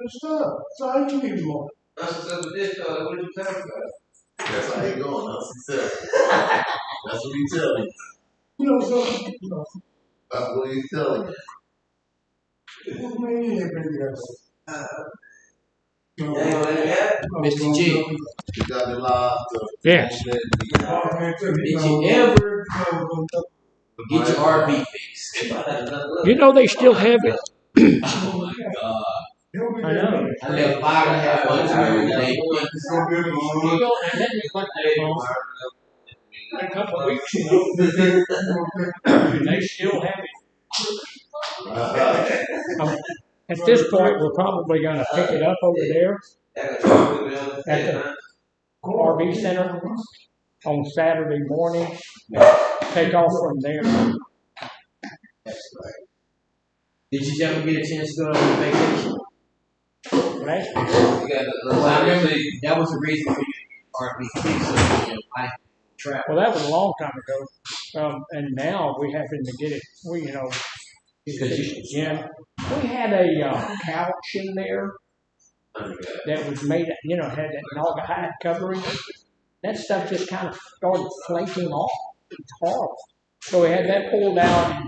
That's stuff. So how you need more? That's what this, what you talking about? That's how you going, that's what he's telling you. You know, so, you know. That's what he's telling you. Mr. G. You got the live. Yes. Did you ever get your RV fixed? You know they still have it. Oh my God. I know. I left 5.5 months ago today. A couple of weeks ago, they still have it. At this point, we're probably going to pick it up over there at the RV center on Saturday morning. Take off from there. Did you ever get a chance to go on vacation? Last year. I remember that was the reason for your RV fixed, so you know, travel. Well, that was a long time ago, and now we happen to get it. We, again, we had a couch in there that was made, had that naugahyde covering. That stuff just kind of started flaking off. It's horrible. So we had that pulled out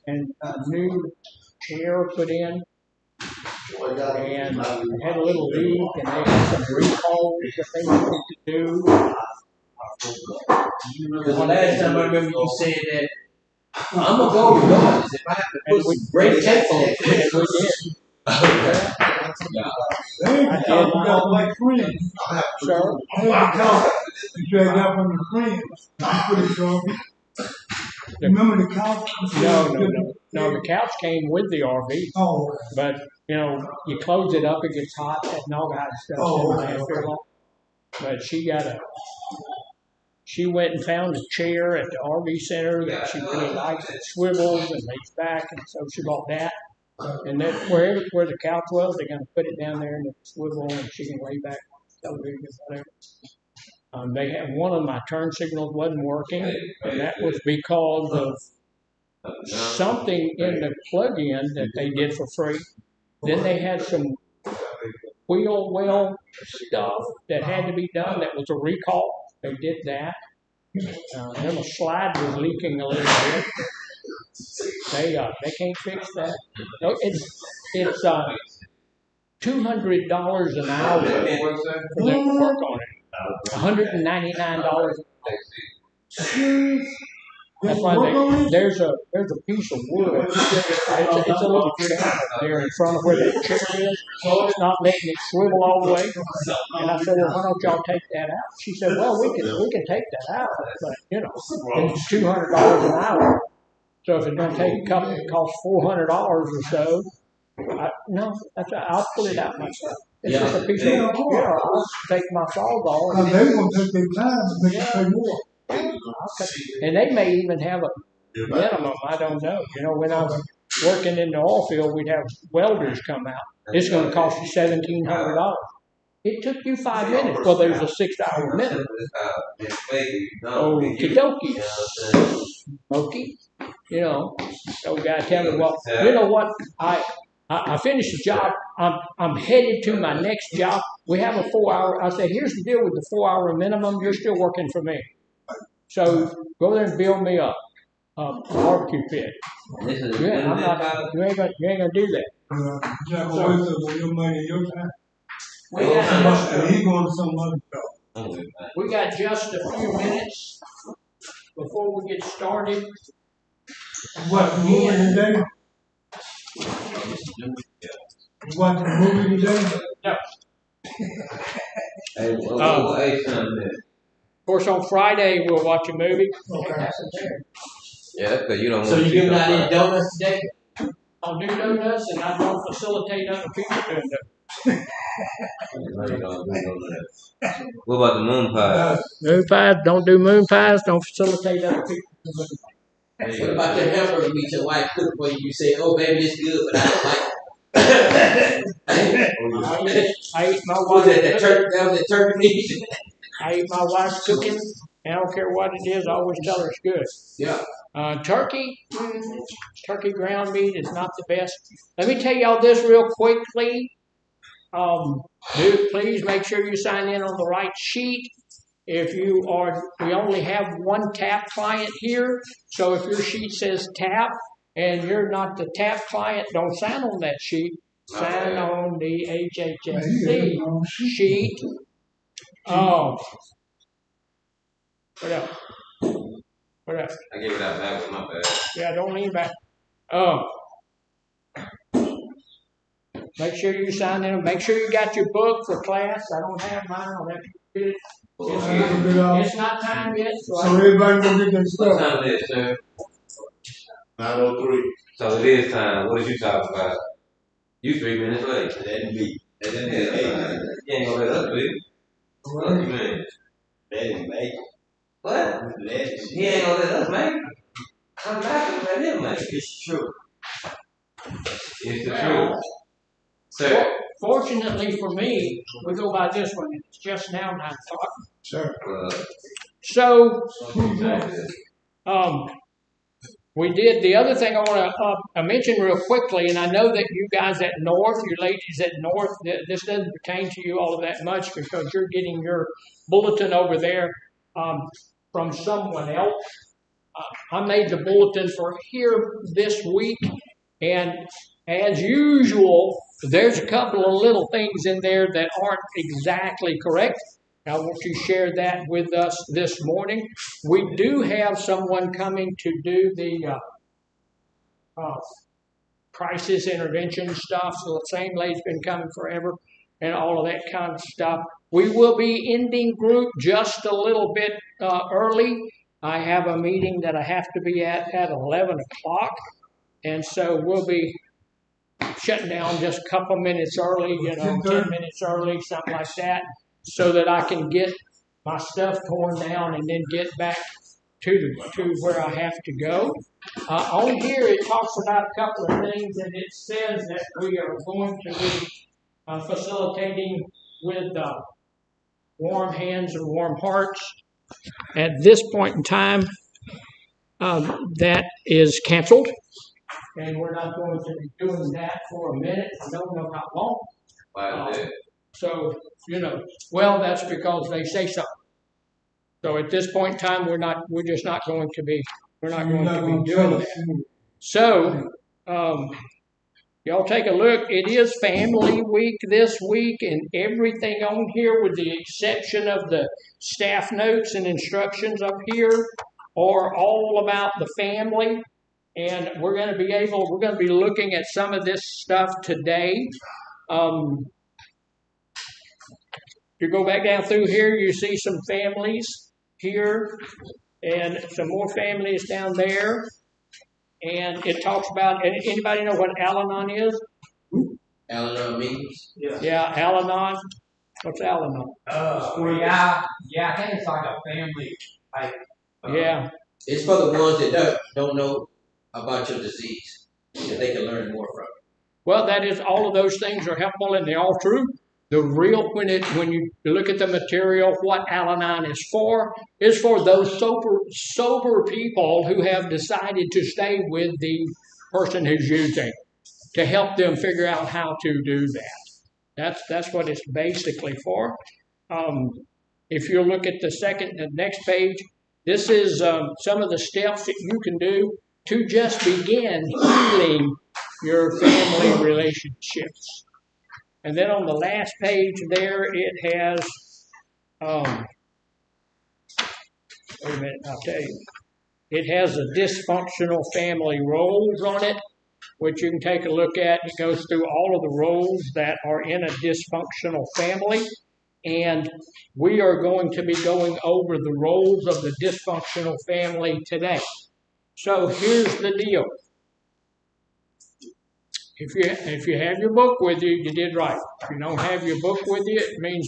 and a new chair put in. And they had a little leak, and they had some recalls that they wanted to do. Because the last time I remember you saying that, I'm going to go regardless if I have to put some great tape on it. And we did. I got like friends. Sure. I had the couch that you had got from your friends. I put it on. Remember the couch? No, the couch came with the RV. Oh. But, you close it up, it gets hot, that naugahyde stuff doesn't last very long. But she went and found a chair at the RV center that she really liked. It swivels and lays back, and so she bought that. And then where the couch was, they're going to put it down there in the swivel, and she can lay back on the television, whatever. They had one of my turn signals wasn't working, and that was because of something in the plug-in that they did for free. Then they had some wheel well stuff that had to be done that was a recall. They did that. Then the slide was leaking a little bit. They can't fix that. It's $200 an hour for them to work on it. $199. That's why there's a piece of wood. It's a little channel there in front of where that chair is. It's not letting it swivel all the way. And I said, well, why don't y'all take that out? She said, well, we can take that out, but it's $200 an hour. So if it's going to take a couple, it costs $400 or so. I'll pull it out myself. It's just a piece of wood. I'll take my saws off. Because they're going to take their time to make it pay more. And they may even have a minimum. I don't know. When I was working in the oil field, we'd have welders come out. It's going to cost you $1,700. It took you 5 minutes. Well, there's a 6-hour minute. Okie dokie. Okay. So guy tell me, well, you know what? I finished the job. I'm headed to my next job. We have a 4-hour. I said, here's the deal with the 4-hour minimum. You're still working for me. So go there and build me up a barbecue pit. Yeah, I'm not. You ain't gonna do that. Your money, your time. We got He going to some other job. We got just a few minutes before we get started. What, the movie today? What, the movie today? No. Hey, of course, on Friday we'll watch a movie. Okay. Yeah, because you don't want to. So you giving out any donuts today? I'll do donuts, and I don't facilitate other people doing donuts. What about the moon pies? Moon pies, don't do moon pies. Don't facilitate other people. What about the hamburger meat your wife cooked for you? You say, "Oh, baby, it's good," but I don't like it. I ate my wife. That was that turkey meat. I eat my wife's cooking, and I don't care what it is. I always tell her it's good. Yeah. Turkey ground meat is not the best. Let me tell y'all this real quickly. Please make sure you sign in on the right sheet. We only have one TAP client here, so if your sheet says TAP and you're not the TAP client, don't sign on that sheet. Sign on the HHSC sheet. What else? What else? I gave it out back with my bad. Yeah, don't lean back. Make sure you sign in. Make sure you got your book for class. I don't have mine. I'll have to get it. It's not time yet. So everybody go get their What stuff. time it is, sir? 9:03. So it is time. What did you talk about? You 3 minutes late. Let me. You ain't gonna let us do it. What you mean? Let him make it. What? Let him. He ain't gonna let us make it. I'm not gonna let him make it. It's true. It's the truth. Sir. Fortunately for me, we go by this one. It's just now 9 o'clock. Sure. So, we did, the other thing I want to mention real quickly, and I know that you guys at North, you ladies at North, this doesn't pertain to you all of that much because you're getting your bulletin over there from someone else. I made the bulletin for here this week, and as usual, there's a couple of little things in there that aren't exactly correct. I want you to share that with us this morning. We do have someone coming to do the crisis intervention stuff. So the same lady's been coming forever and all of that kind of stuff. We will be ending group just a little bit early. I have a meeting that I have to be at 11 o'clock. And so we'll be shutting down just a couple minutes early, 10 minutes early, something like that, so that I can get my stuff torn down and then get back to where I have to go. On here, it talks about a couple of things, and it says that we are going to be facilitating with warm hands and warm hearts. At this point in time, that is canceled, and we're not going to be doing that for a minute. I don't know how long. Why is that? So, well, that's because they say so. So at this point in time, we're just not going to be doing that. So, y'all take a look. It is Family Week this week, and everything on here, with the exception of the staff notes and instructions up here, are all about the family. And we're going to be looking at some of this stuff today. If you go back down through here, you see some families here and some more families down there. And it talks about, anybody know what Al-Anon is? Al-Anon means? Yeah, Al-Anon. What's Al-Anon? Yeah, I think it's like a family type. Yeah. It's for the ones that don't know about your disease, that they can learn more from. Well, that is, all of those things are helpful and they're all true. The real, when you look at the material, what Al-Anon is for those sober people who have decided to stay with the person who's using, to help them figure out how to do that. That's what it's basically for. If you look at the next page, this is some of the steps that you can do to just begin healing your family relationships. And then on the last page there, it has, wait a minute, I'll tell you. It has the dysfunctional family roles on it, which you can take a look at. It goes through all of the roles that are in a dysfunctional family. And we are going to be going over the roles of the dysfunctional family today. So here's the deal. If you have your book with you, you did right. If you don't have your book with you, it means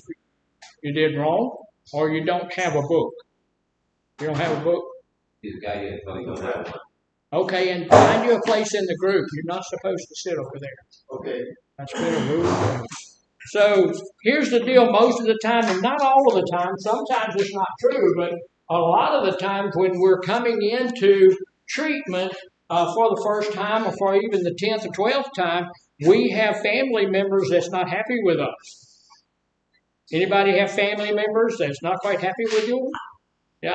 you did wrong, or you don't have a book. You don't have a book? This guy here probably don't have one. Okay, and find you a place in the group. You're not supposed to sit over there. Okay. That's been a rule. So here's the deal. Most of the time, and not all of the time, sometimes it's not true, but a lot of the times when we're coming into treatment for the first time or for even the 10th or 12th time, we have family members that's not happy with us. Anybody have family members that's not quite happy with you? Yeah,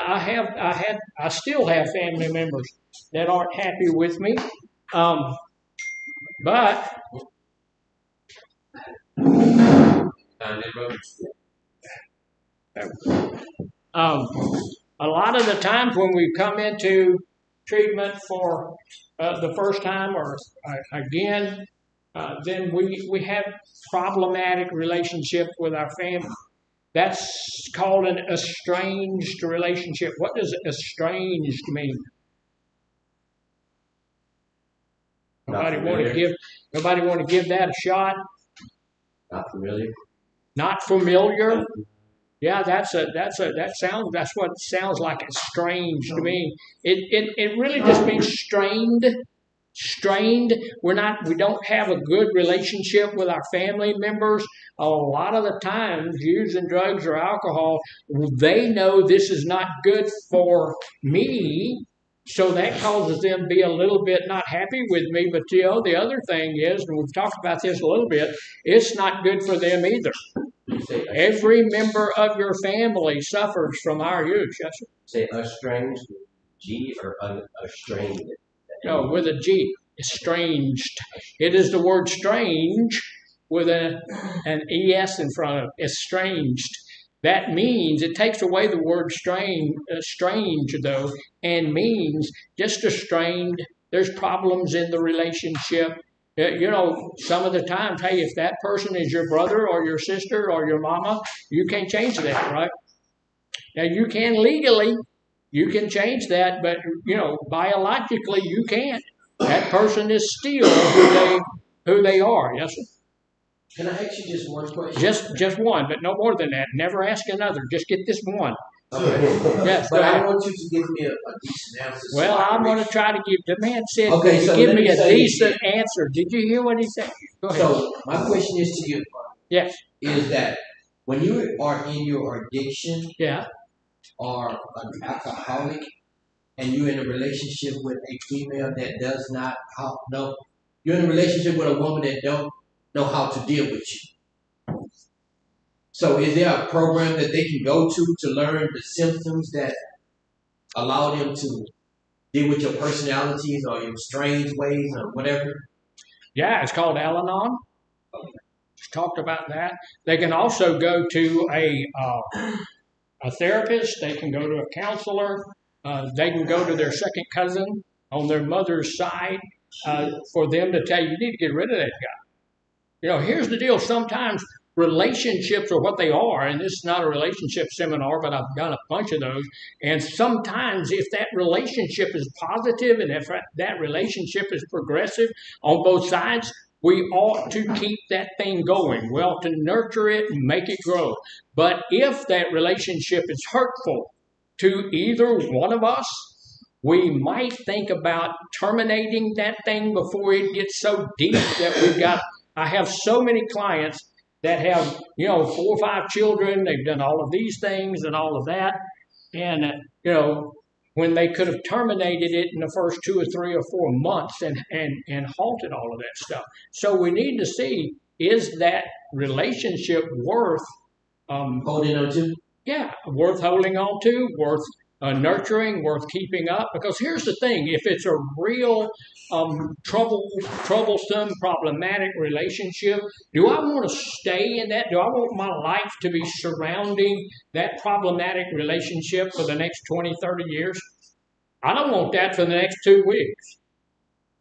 I still have family members that aren't happy with me. But a lot of the times when we come into treatment for the first time or again, then we have problematic relationship with our family. That's called an estranged relationship. What does estranged mean? Nobody want to give that a shot? Not familiar. Not familiar? Yeah, that's what it sounds like. It's strange to me. It really just means strained. Strained. We don't have a good relationship with our family members. A lot of the times, using drugs or alcohol, they know this is not good for me. So that causes them to be a little bit not happy with me. But the other thing is, and we've talked about this a little bit, it's not good for them either. Every member of your family suffers from our use. Yes, sir? Say estranged, G or estranged? No, with a G. Estranged. It is the word strange with an ES in front of it. Estranged. That means, it takes away the word strange though, and means just estranged. There's problems in the relationship. Some of the times, hey, if that person is your brother or your sister or your mama, you can't change that, right? Now, you can legally, you can change that, but, biologically, you can't. That person is still who they are, yes, sir? Can I ask you just one question? Just one, but no more than that. Never ask another. Just get this one. Okay. Yes, but I want you to give me a decent answer. Well, I'm going to try to give. The man said, so give me a decent answer. Did you hear what he said? Go ahead. So my question is to you. Yes. Is that when you are in your addiction, yeah, or an alcoholic, and you're in a relationship with a female that does not know, you're in a relationship with a woman that don't know how to deal with you. So is there a program that they can go to learn the symptoms that allow them to deal with your personalities or your strange ways or whatever? Yeah, it's called Al-Anon. Just talked about that. They can also go to a therapist. They can go to a counselor. They can go to their second cousin on their mother's side for them to tell you, you need to get rid of that guy. Here's the deal. Sometimes relationships are what they are, and this is not a relationship seminar, but I've done a bunch of those. And sometimes if that relationship is positive and if that relationship is progressive on both sides, we ought to keep that thing going. We ought to nurture it and make it grow. But if that relationship is hurtful to either one of us, we might think about terminating that thing before it gets so deep that I have so many clients that have, 4 or 5 children. They've done all of these things and all of that. And, when they could have terminated it in the first 2 or 3 or 4 months and halted all of that stuff. So we need to see, is that relationship worth holding on to? Yeah, worth holding on to, worth nurturing, worth keeping up. Because here's the thing, if it's a real troublesome, problematic relationship, do I want to stay in that? Do I want my life to be surrounding that problematic relationship for the next 20, 30 years? I don't want that for the next 2 weeks.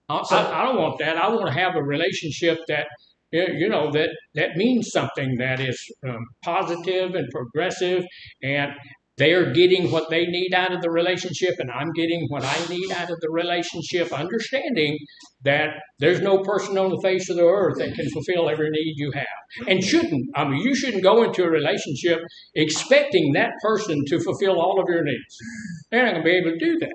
I don't want that. I want to have a relationship that, that means something, that is positive and progressive, and they're getting what they need out of the relationship, and I'm getting what I need out of the relationship, understanding that there's no person on the face of the earth that can fulfill every need you have. And you shouldn't go into a relationship expecting that person to fulfill all of your needs. They're not going to be able to do that.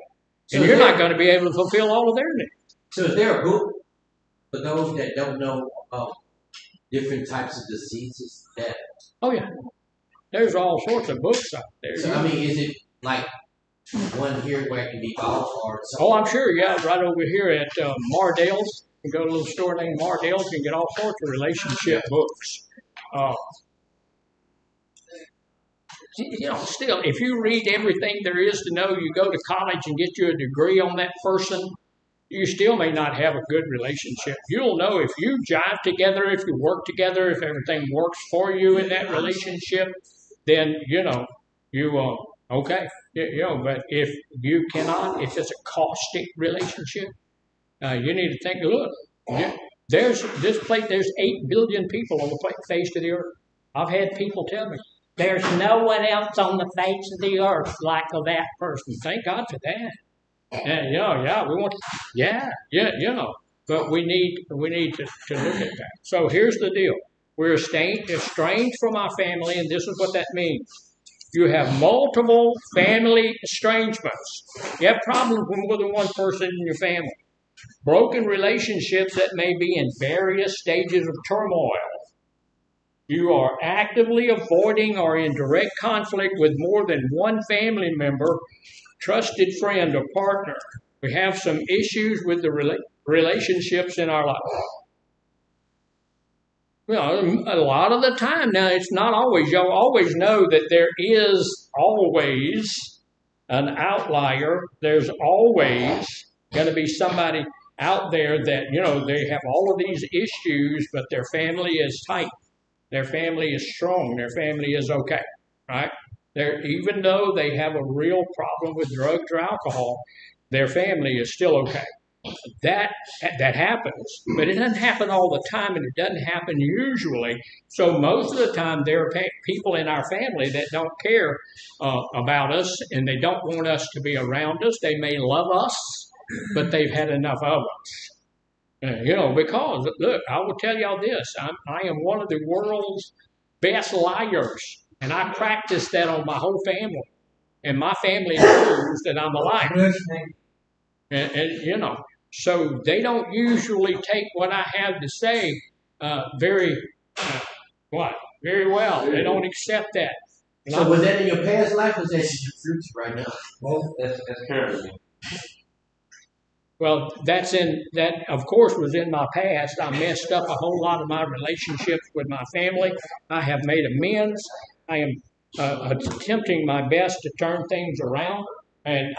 And you're not going to be able to fulfill all of their needs. So is there a book for those that don't know about different types of diseases that? Oh, yeah. There's all sorts of books out there. So, is it like one here where it can be bought or something? Oh, I'm sure, yeah, right over here at Mardale's. You go to a little store named Mardell's, you can get all sorts of relationship books. Still, if you read everything there is to know, you go to college and get you a degree on that person, you still may not have a good relationship. You'll know if you jive together, if you work together, if everything works for you in that relationship, then, okay. But if you cannot, if it's a caustic relationship, you need to think, look, there's 8 billion people on the face of the earth. I've had people tell me, there's no one else on the face of the earth like that person. Thank God for that. And, but we need to look at that. So here's the deal. We're estranged from our family, and this is what that means. You have multiple family estrangements. You have problems with more than one person in your family. Broken relationships that may be in various stages of turmoil. You are actively avoiding or in direct conflict with more than one family member, trusted friend, or partner. We have some issues with the relationships in our life. A lot of the time now, it's not always. You'll always know that there is always an outlier. There's always going to be somebody out there that, they have all of these issues, but their family is tight. Their family is strong. Their family is okay, right? Even though they have a real problem with drugs or alcohol, their family is still okay. That happens, but it doesn't happen all the time, and it doesn't happen usually. So most of the time, there are people in our family that don't care about us, and they don't want us to be around us. They may love us, but they've had enough of us. Because, look, I will tell y'all this. I am one of the world's best liars, and I practice that on my whole family. And my family knows that I'm a liar. And so they don't usually take what I have to say very well. They don't accept that. So was that in your past life, or is that in your future right now? Well, that's currently. Well, that of course was in my past. I messed up a whole lot of my relationships with my family. I have made amends. I am attempting my best to turn things around. And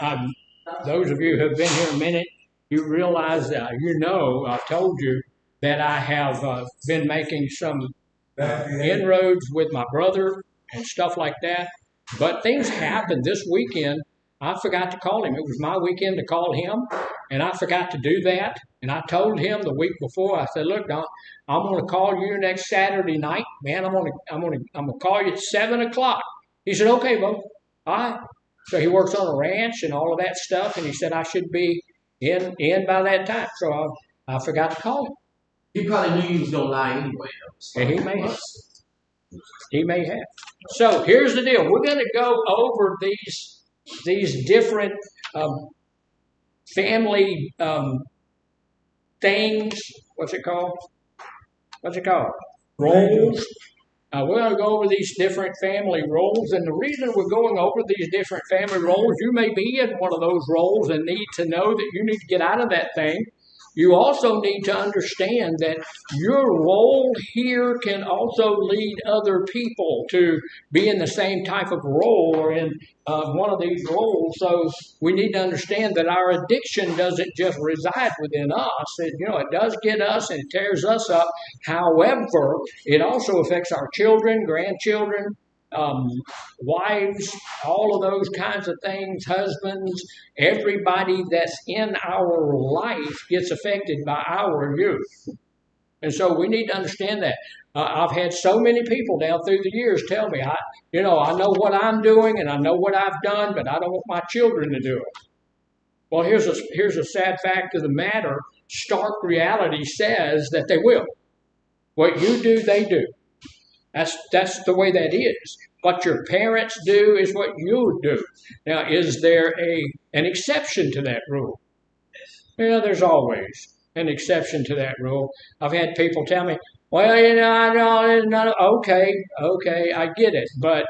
those of you who have been here a minute, you realize that I've told you that I have been making some inroads with my brother and stuff like that. But things happened this weekend. I forgot to call him. It was my weekend to call him, and I forgot to do that. And I told him the week before. I said, "Look, Don, I'm going to call you next Saturday night, man. I'm going to call you at 7:00." He said, "Okay, Bo. All right." So he works on a ranch and all of that stuff, and he said I should be in by that time. So I forgot to call him. He probably knew you was gonna lie anyway. And he may have. He may have. So here's the deal. We're going to go over these different family things. What's it called? Roles. We're going to go over these different family roles. And the reason we're going over these different family roles, you may be in one of those roles and need to know that you need to get out of that thing. You also need to understand that your role here can also lead other people to be in the same type of role or in one of these roles. So we need to understand that our addiction doesn't just reside within us. It does get us and it tears us up. However, it also affects our children, grandchildren, wives, all of those kinds of things, husbands, everybody that's in our life gets affected by our youth. And so we need to understand that. I've had so many people down through the years tell me, I know what I'm doing and I know what I've done, but I don't want my children to do it. Well, here's a sad fact of the matter. Stark reality says that they will. What you do, they do. That's the way that is. What your parents do is what you do. Now, is there an exception to that rule? Yeah, there's always an exception to that rule. I've had people tell me, Well, I know, okay, I get it. But,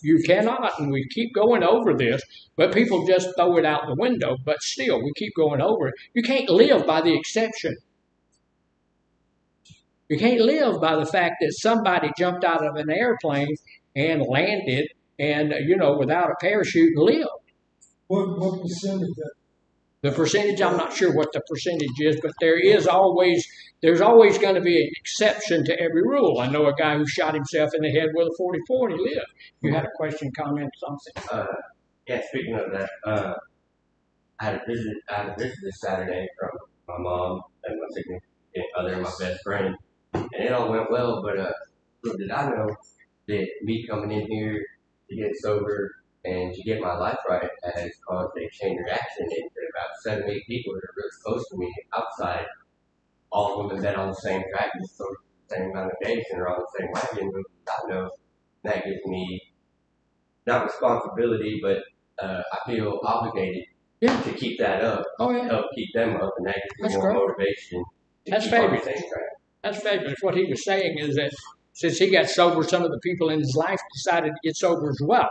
you cannot, and we keep going over this, but people just throw it out the window. But still, we keep going over it. You can't live by the exception. You can't live by the fact that somebody jumped out of an airplane and landed and, without a parachute and lived. What percentage of The percentage, I'm not sure what the percentage is, but there's always going to be an exception to every rule. I know a guy who shot himself in the head with a 44 and he lived. You had a question, comment, something? Yeah, speaking of that, I had a visit this Saturday from my mom and my significant other and my best friend, and it all went well. But little did I know that me coming in here to get sober and to get my life right has caused a chain reaction. And about 7, 8 people that are really close to me outside, all of them have been on the same track, just for the same amount of days, and are on the same wagon. But I know that gives me not responsibility, but I feel obligated to keep that up, help keep them up, and that gives me more motivation. That's fabulous. That's fabulous. What he was saying is that since he got sober, some of the people in his life decided to get sober as well.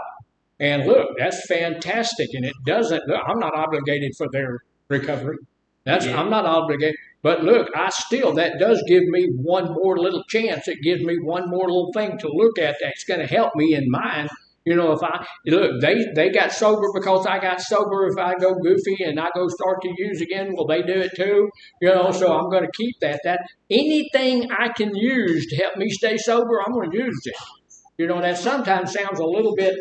And look, that's fantastic. And it doesn't, look, I'm not obligated for their recovery. I'm not obligated. But look, that does give me one more little chance. It gives me one more little thing to look at that's going to help me in mine. They got sober because I got sober. If I go goofy and I go start to use again, will they do it too? So I'm going to keep that. Anything I can use to help me stay sober, I'm going to use it. That sometimes sounds a little bit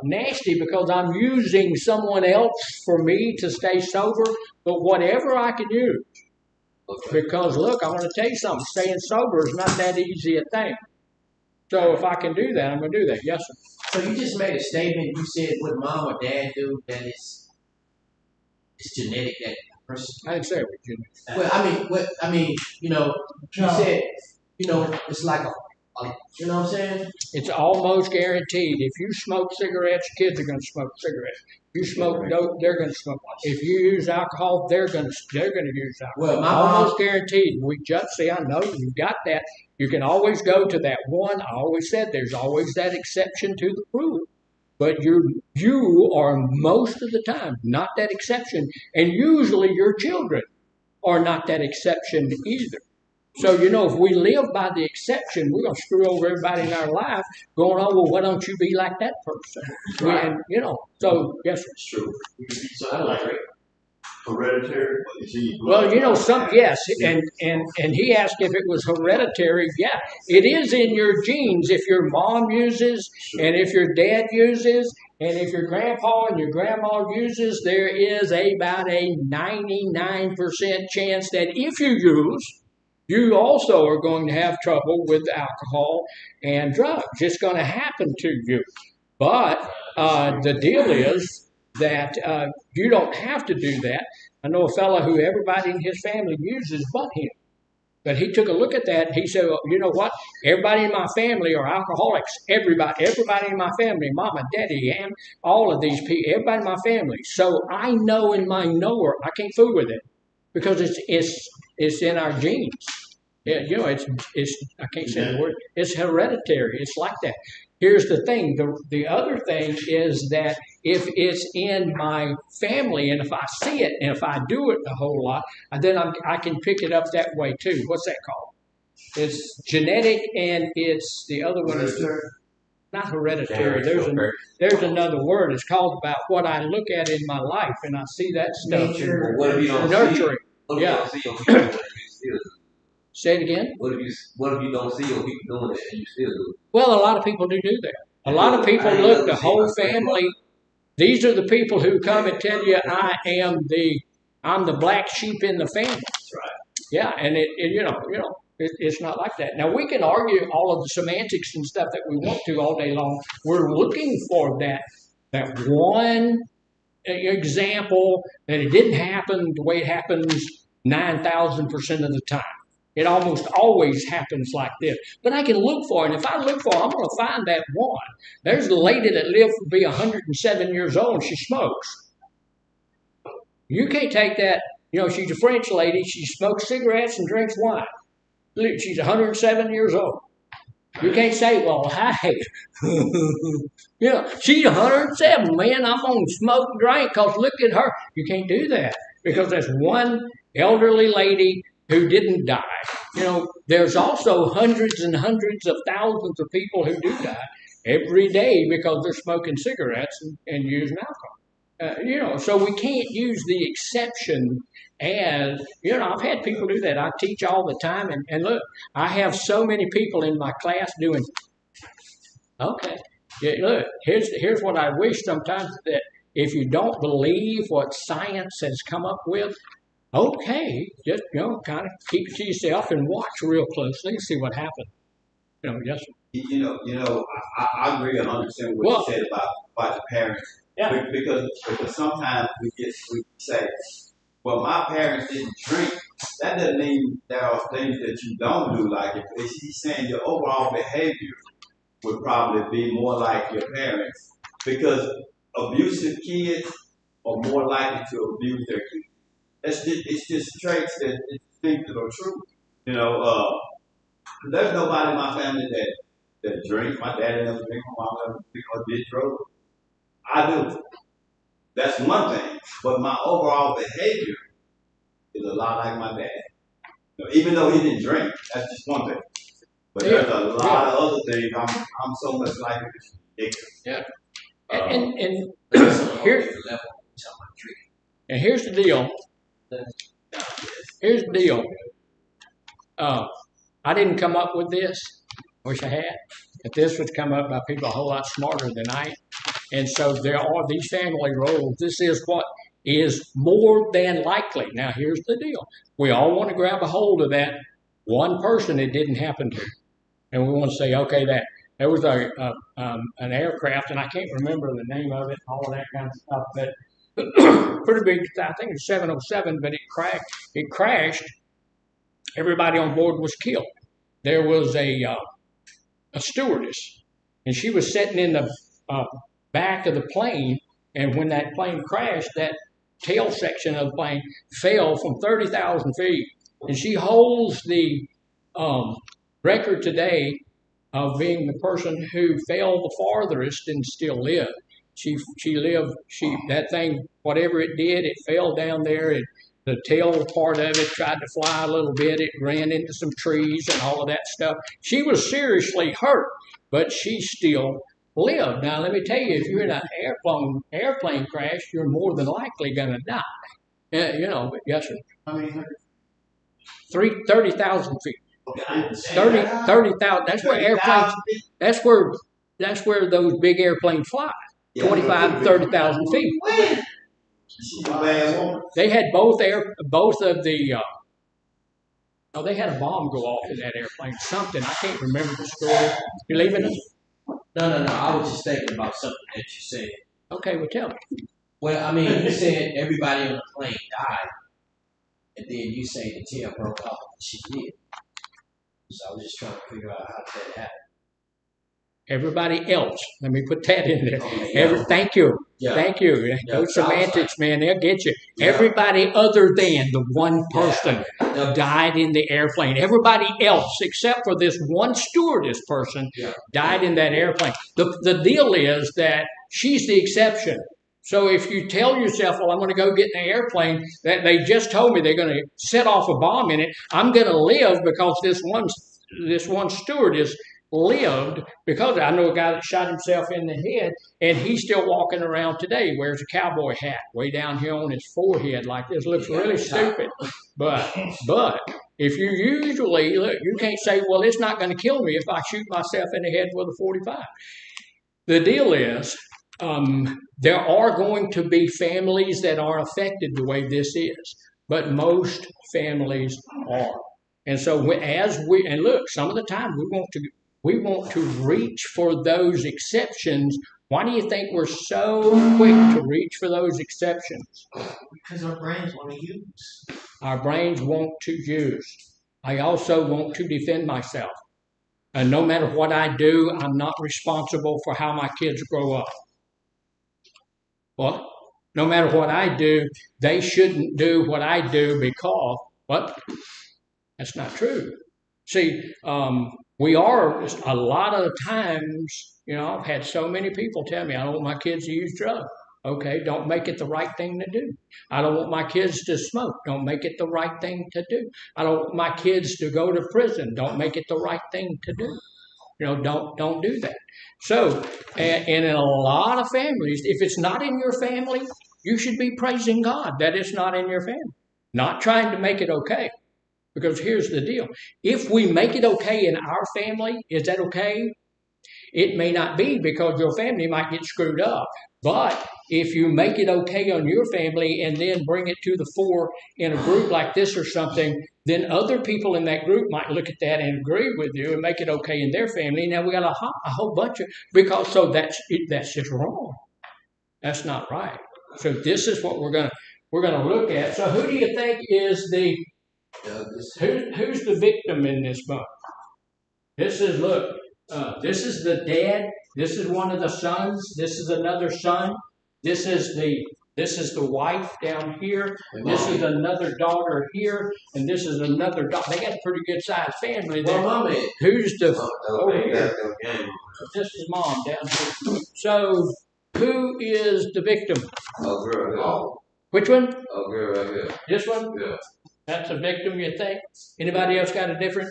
nasty because I'm using someone else for me to stay sober, but whatever I can use. Because look, I want to tell you something. Staying sober is not that easy a thing. So if I can do that, I'm going to do that. Yes, sir. So you just made a statement. You said what mom or dad do, that it's genetic, that person. I didn't say it was genetic. Well, you said, it's like you know what I'm saying? It's almost guaranteed. If you smoke cigarettes, kids are going to smoke cigarettes. If you smoke dope, they're going to smoke. If you use alcohol, they're going to use alcohol. Well, almost guaranteed. I know you've got that. You can always go to that one. I always said there's always that exception to the rule. But you are most of the time not that exception. And usually your children are not that exception either. So, if we live by the exception, we're going to screw over everybody in our life going, oh, well, why don't you be like that person? Right. So, yes, it's true. So I like it. Hereditary? Well, yes, and he asked if it was hereditary. Yeah, it is in your genes if your mom uses, and if your dad uses, and if your grandpa and your grandma uses, there is about a 99% chance that if you use, you also are going to have trouble with alcohol and drugs. It's going to happen to you. But the deal is that you don't have to do that. I know a fellow who everybody in his family uses but him. But he took a look at that and he said, well, you know what? Everybody in my family are alcoholics. Everybody in my family, mama, daddy, and all of these people, everybody in my family. So I know in my knower, I can't fool with it because it's in our genes. Yeah, it's I can't say the word. It's hereditary. It's like that. Here's the thing. The other thing is that if it's in my family and if I see it and if I do it a whole lot, then I can pick it up that way too. What's that called? It's genetic and it's the other one is not hereditary. There's another word. It's called about what I look at in my life and I see that stuff. Nature. What if you don't nurturing? See yeah. Say it again. What if you don't see your people doing it and you still do it? Well, a lot of people do that. A lot of people look, the whole family, these are the people who come and tell you I'm the black sheep in the family. That's right. Yeah, and it's not like that. Now we can argue all of the semantics and stuff that we want to all day long. We're looking for that one example that it didn't happen the way it happens 9,000% of the time. It almost always happens like this. But I can look for it. And if I look for it, I'm going to find that one. There's a lady that lived to be 107 years old and she smokes. You can't take that. She's a French lady. She smokes cigarettes and drinks wine. Look, she's 107 years old. You can't say, well, hey, she's 107, man. I'm going to smoke and drink because look at her. You can't do that because there's one elderly lady who didn't die. There's also hundreds and hundreds of thousands of people who do die every day because they're smoking cigarettes and using alcohol. So we can't use the exception as, I've had people do that. I teach all the time, and look, I have so many people in my class doing, okay, yeah, look, here's what I wish sometimes, that if you don't believe what science has come up with, okay, just, kind of keep it to yourself and watch real closely and see what happens. Yes. I agree and understand what you said about the parents. Yeah. Because sometimes we say, well, my parents didn't drink. That doesn't mean there are things that you don't do. Like if he's saying your overall behavior would probably be more like your parents, because abusive kids are more likely to abuse their kids. It's just traits it's things that are true. There's nobody in my family that drinks. My daddy never drank. My mom never drank or did drugs. I do. That's one thing. But my overall behavior is a lot like my dad. Even though he didn't drink, that's just one thing. But there's a lot of other things. I'm so much like it. It's ridiculous. Yeah. And here's the deal. Here's the deal. I didn't come up with this. Wish I had. But this was come up by people a whole lot smarter than I am. And so there are these family roles. This is what is more than likely. Now, here's the deal. We all want to grab a hold of that one person it didn't happen to. And we want to say, okay, there was an aircraft, and I can't remember the name of it, all of that kind of stuff, but pretty big, I think it was 707, but it crashed. Everybody on board was killed. There was a stewardess, and she was sitting in the back of the plane, and when that plane crashed, that tail section of the plane fell from 30,000 feet, and she holds the record today of being the person who fell the farthest and still lived. She lived. That thing, whatever it did, it fell down there. The tail part of it tried to fly a little bit. It ran into some trees and all of that stuff. She was seriously hurt, but she still lived. Now, let me tell you, if you're in an airplane crash, you're more than likely going to die. But yes, sir. How many? 30,000 feet. Okay, 30,000. That's where airplanes. That's where those big airplanes fly. 25 to 30,000 feet. They had both of the. They had a bomb go off in that airplane. Something I can't remember the story. You leaving us? No. I was just thinking about something that you said. Okay, well tell me. Well, I mean, you said everybody on the plane died, and then you say the tail broke off. She did. So I was just trying to figure out how that happened. Everybody else. Let me put that in there. Okay, Thank you. Yeah. Thank you. Yeah, Those semantics, man, they'll get you. Yeah. Everybody other than the one person died in the airplane. Everybody else, except for this one stewardess person, died in that airplane. The deal is that she's the exception. So if you tell yourself, well, I'm going to go get in the airplane, that they just told me they're going to set off a bomb in it, I'm going to live because this one stewardess lived, because I know a guy that shot himself in the head, and he's still walking around today. Wears a cowboy hat way down here on his forehead like this. Looks really stupid. But if you usually, look, you can't say, well, it's not going to kill me if I shoot myself in the head with a 45. The deal is, there are going to be families that are affected the way this is, but most families are. And so look, some of the time we want to reach for those exceptions. Why do you think we're so quick to reach for those exceptions? Because our brains want to use. Our brains want to use. I also want to defend myself. And no matter what I do, I'm not responsible for how my kids grow up. What? No matter what I do, they shouldn't do what I do because, what? That's not true. See, we are a lot of times, I've had so many people tell me, I don't want my kids to use drugs. Okay, don't make it the right thing to do. I don't want my kids to smoke. Don't make it the right thing to do. I don't want my kids to go to prison. Don't make it the right thing to do. Don't do that. So, and in a lot of families, if it's not in your family, you should be praising God that it's not in your family. Not trying to make it okay. Because here's the deal. If we make it okay in our family, is that okay? It may not be, because your family might get screwed up. But if you make it okay on your family and then bring it to the fore in a group like this or something, then other people in that group might look at that and agree with you and make it okay in their family. Now we got a whole bunch of, so that's just wrong. That's not right. So this is what we're gonna look at. So who do you think is who's the victim in this book? This is this is the dad. This is one of the sons. This is another son. This is the wife down here. This is another daughter here, and this is another daughter. They got a pretty good sized family there. Who's the over here? This is mom down here. So who is the victim? Oh, girl. Which one? Oh, girl, right here. This one? Yeah. That's a victim, you think? Anybody else got a different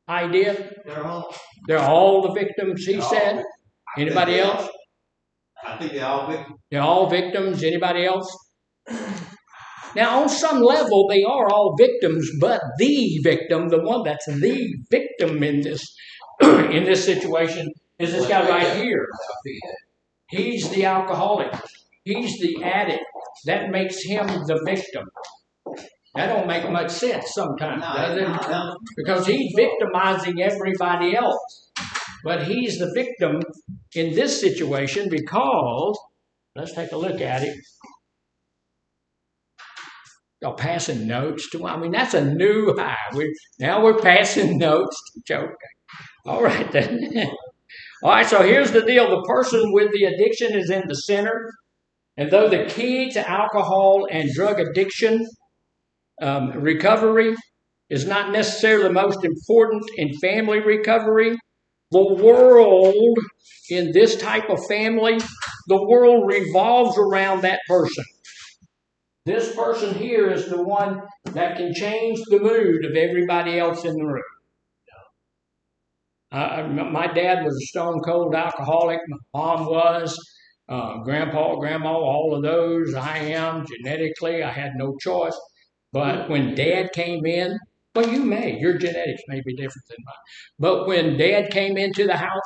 idea? They're all all the victims, he said. Anybody else? I think they're all victims. They're all victims. Anybody else? Now, on some level, they are all victims, but the victim, the one that's the victim in this in this situation, is this guy right here. He's the alcoholic. He's the addict. That makes him the victim. That don't make much sense sometimes, does it? Because he's victimizing everybody else. But he's the victim in this situation because, let's take a look at it. Y'all passing notes to, that's a new high. Now we're passing notes to joke. All right then. All right, so here's the deal. The person with the addiction is in the center. And though the key to alcohol and drug addiction recovery is not necessarily the most important in family recovery, the world in this type of family, the world revolves around that person. This person here is the one that can change the mood of everybody else in the room. My dad was a stone cold alcoholic. My mom was. Grandpa, grandma, all of those. I am genetically. I had no choice. But when Dad came in, well, your genetics may be different than mine. But when Dad came into the house,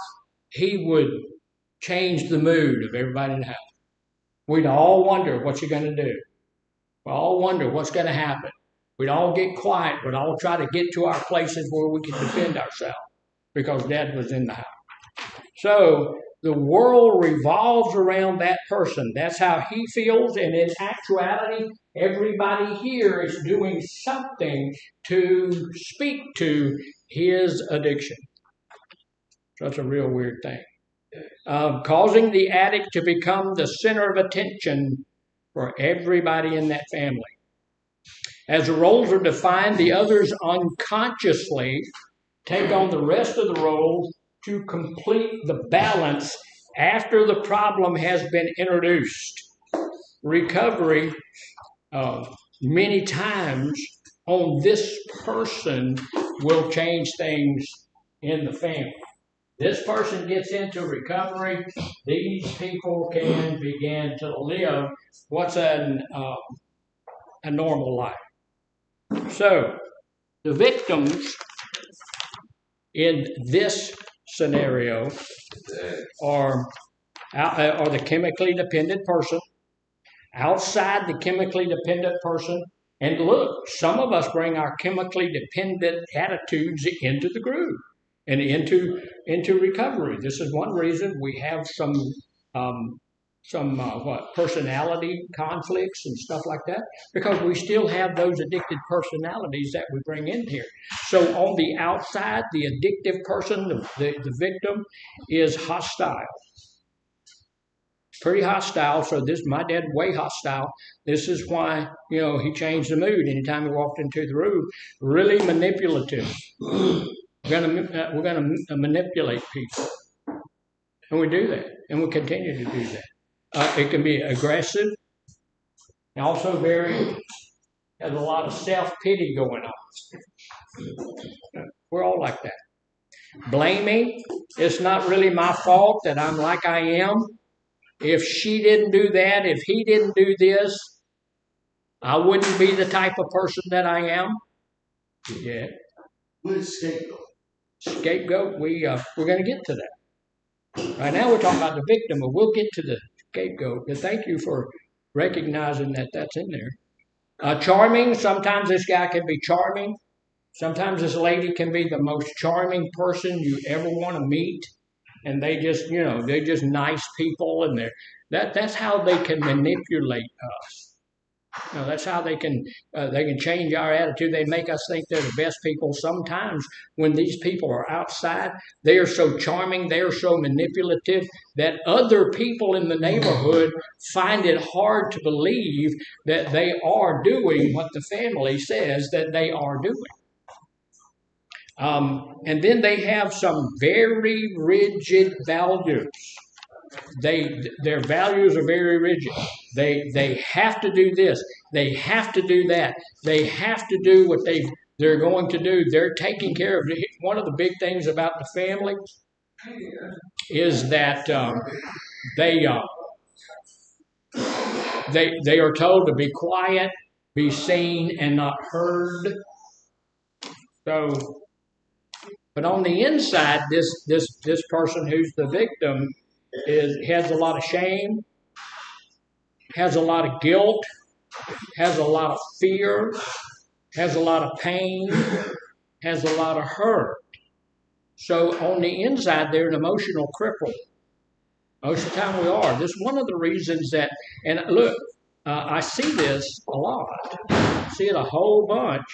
he would change the mood of everybody in the house. We'd all wonder, what's he going to do? We'd all wonder what's going to happen. We'd all get quiet. We'd all try to get to our places where we could defend ourselves because Dad was in the house. So the world revolves around that person. That's how he feels. And in actuality, everybody here is doing something to speak to his addiction. So it's a real weird thing. Causing the addict to become the center of attention for everybody in that family. As the roles are defined, the others unconsciously take on the rest of the roles to complete the balance after the problem has been introduced. Recovery, many times on this person will change things in the family. This person gets into recovery, these people can begin to live what's a normal life. So, the victims in this scenario are the chemically dependent person, outside the chemically dependent person, and look, some of us bring our chemically dependent attitudes into the group and into recovery. This is one reason we have some personality conflicts and stuff like that, because we still have those addicted personalities that we bring in here. So on the outside, the addictive person, the victim, is hostile. Pretty hostile. So my dad, way hostile. This is why, he changed the mood anytime he walked into the room. Really manipulative. We're gonna manipulate people, and we do that, and we continue to do that. It can be aggressive, and also has a lot of self-pity going on. We're all like that. Blaming, it's not really my fault that I'm like I am. If she didn't do that, if he didn't do this, I wouldn't be the type of person that I am. Yeah. What is scapegoat? Scapegoat, we're going to get to that. Right now we're talking about the victim, but we'll get to the scapegoat. But thank you for recognizing that that's in there. Charming, sometimes this guy can be charming. Sometimes this lady can be the most charming person you ever want to meet. And they just, they're just nice people, and that's how they can manipulate us. That's how they can change our attitude. They make us think they're the best people. Sometimes when these people are outside, they are so charming, they are so manipulative that other people in the neighborhood find it hard to believe that they are doing what the family says that they are doing. And then they have some very rigid values. Their values are very rigid. They have to do this. They have to do that. They have to do what they're going to do. They're taking care of it. One of the big things about the family is that they are told to be quiet, be seen, and not heard. So. But on the inside, this person who's the victim has a lot of shame, has a lot of guilt, has a lot of fear, has a lot of pain, has a lot of hurt. So on the inside, they're an emotional cripple. Most of the time we are. This is one of the reasons that, and look, I see this a lot. I see it a whole bunch.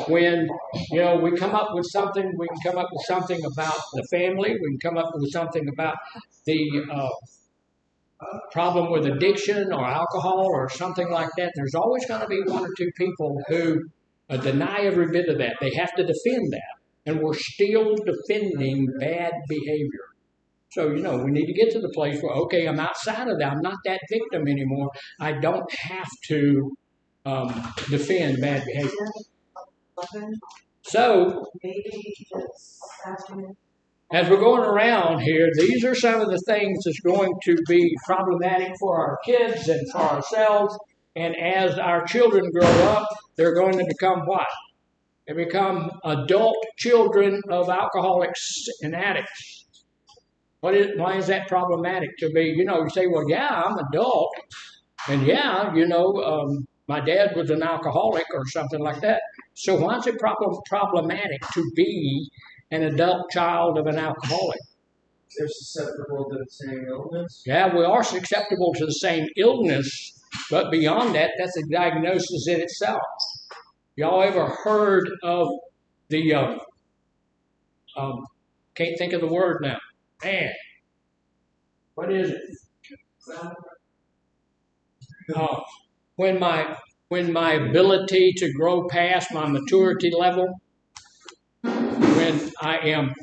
When, we come up with something, we can come up with something about the family, we can come up with something about the problem with addiction or alcohol or something like that. There's always going to be one or two people who deny every bit of that. They have to defend that. And we're still defending bad behavior. So, we need to get to the place where, okay, I'm outside of that. I'm not that victim anymore. I don't have to defend bad behavior. So, as we're going around here, these are some of the things that's going to be problematic for our kids and for ourselves. And as our children grow up, they're going to become what? They become adult children of alcoholics and addicts. Why is that problematic to be? You say, well, yeah, I'm adult. And yeah, my dad was an alcoholic or something like that. So why is it problematic to be an adult child of an alcoholic? They're susceptible to the same illness? Yeah, we are susceptible to the same illness, but beyond that, that's a diagnosis in itself. Y'all ever heard of the, can't think of the word now. Man, what is it? When my ability to grow past my maturity level, when I am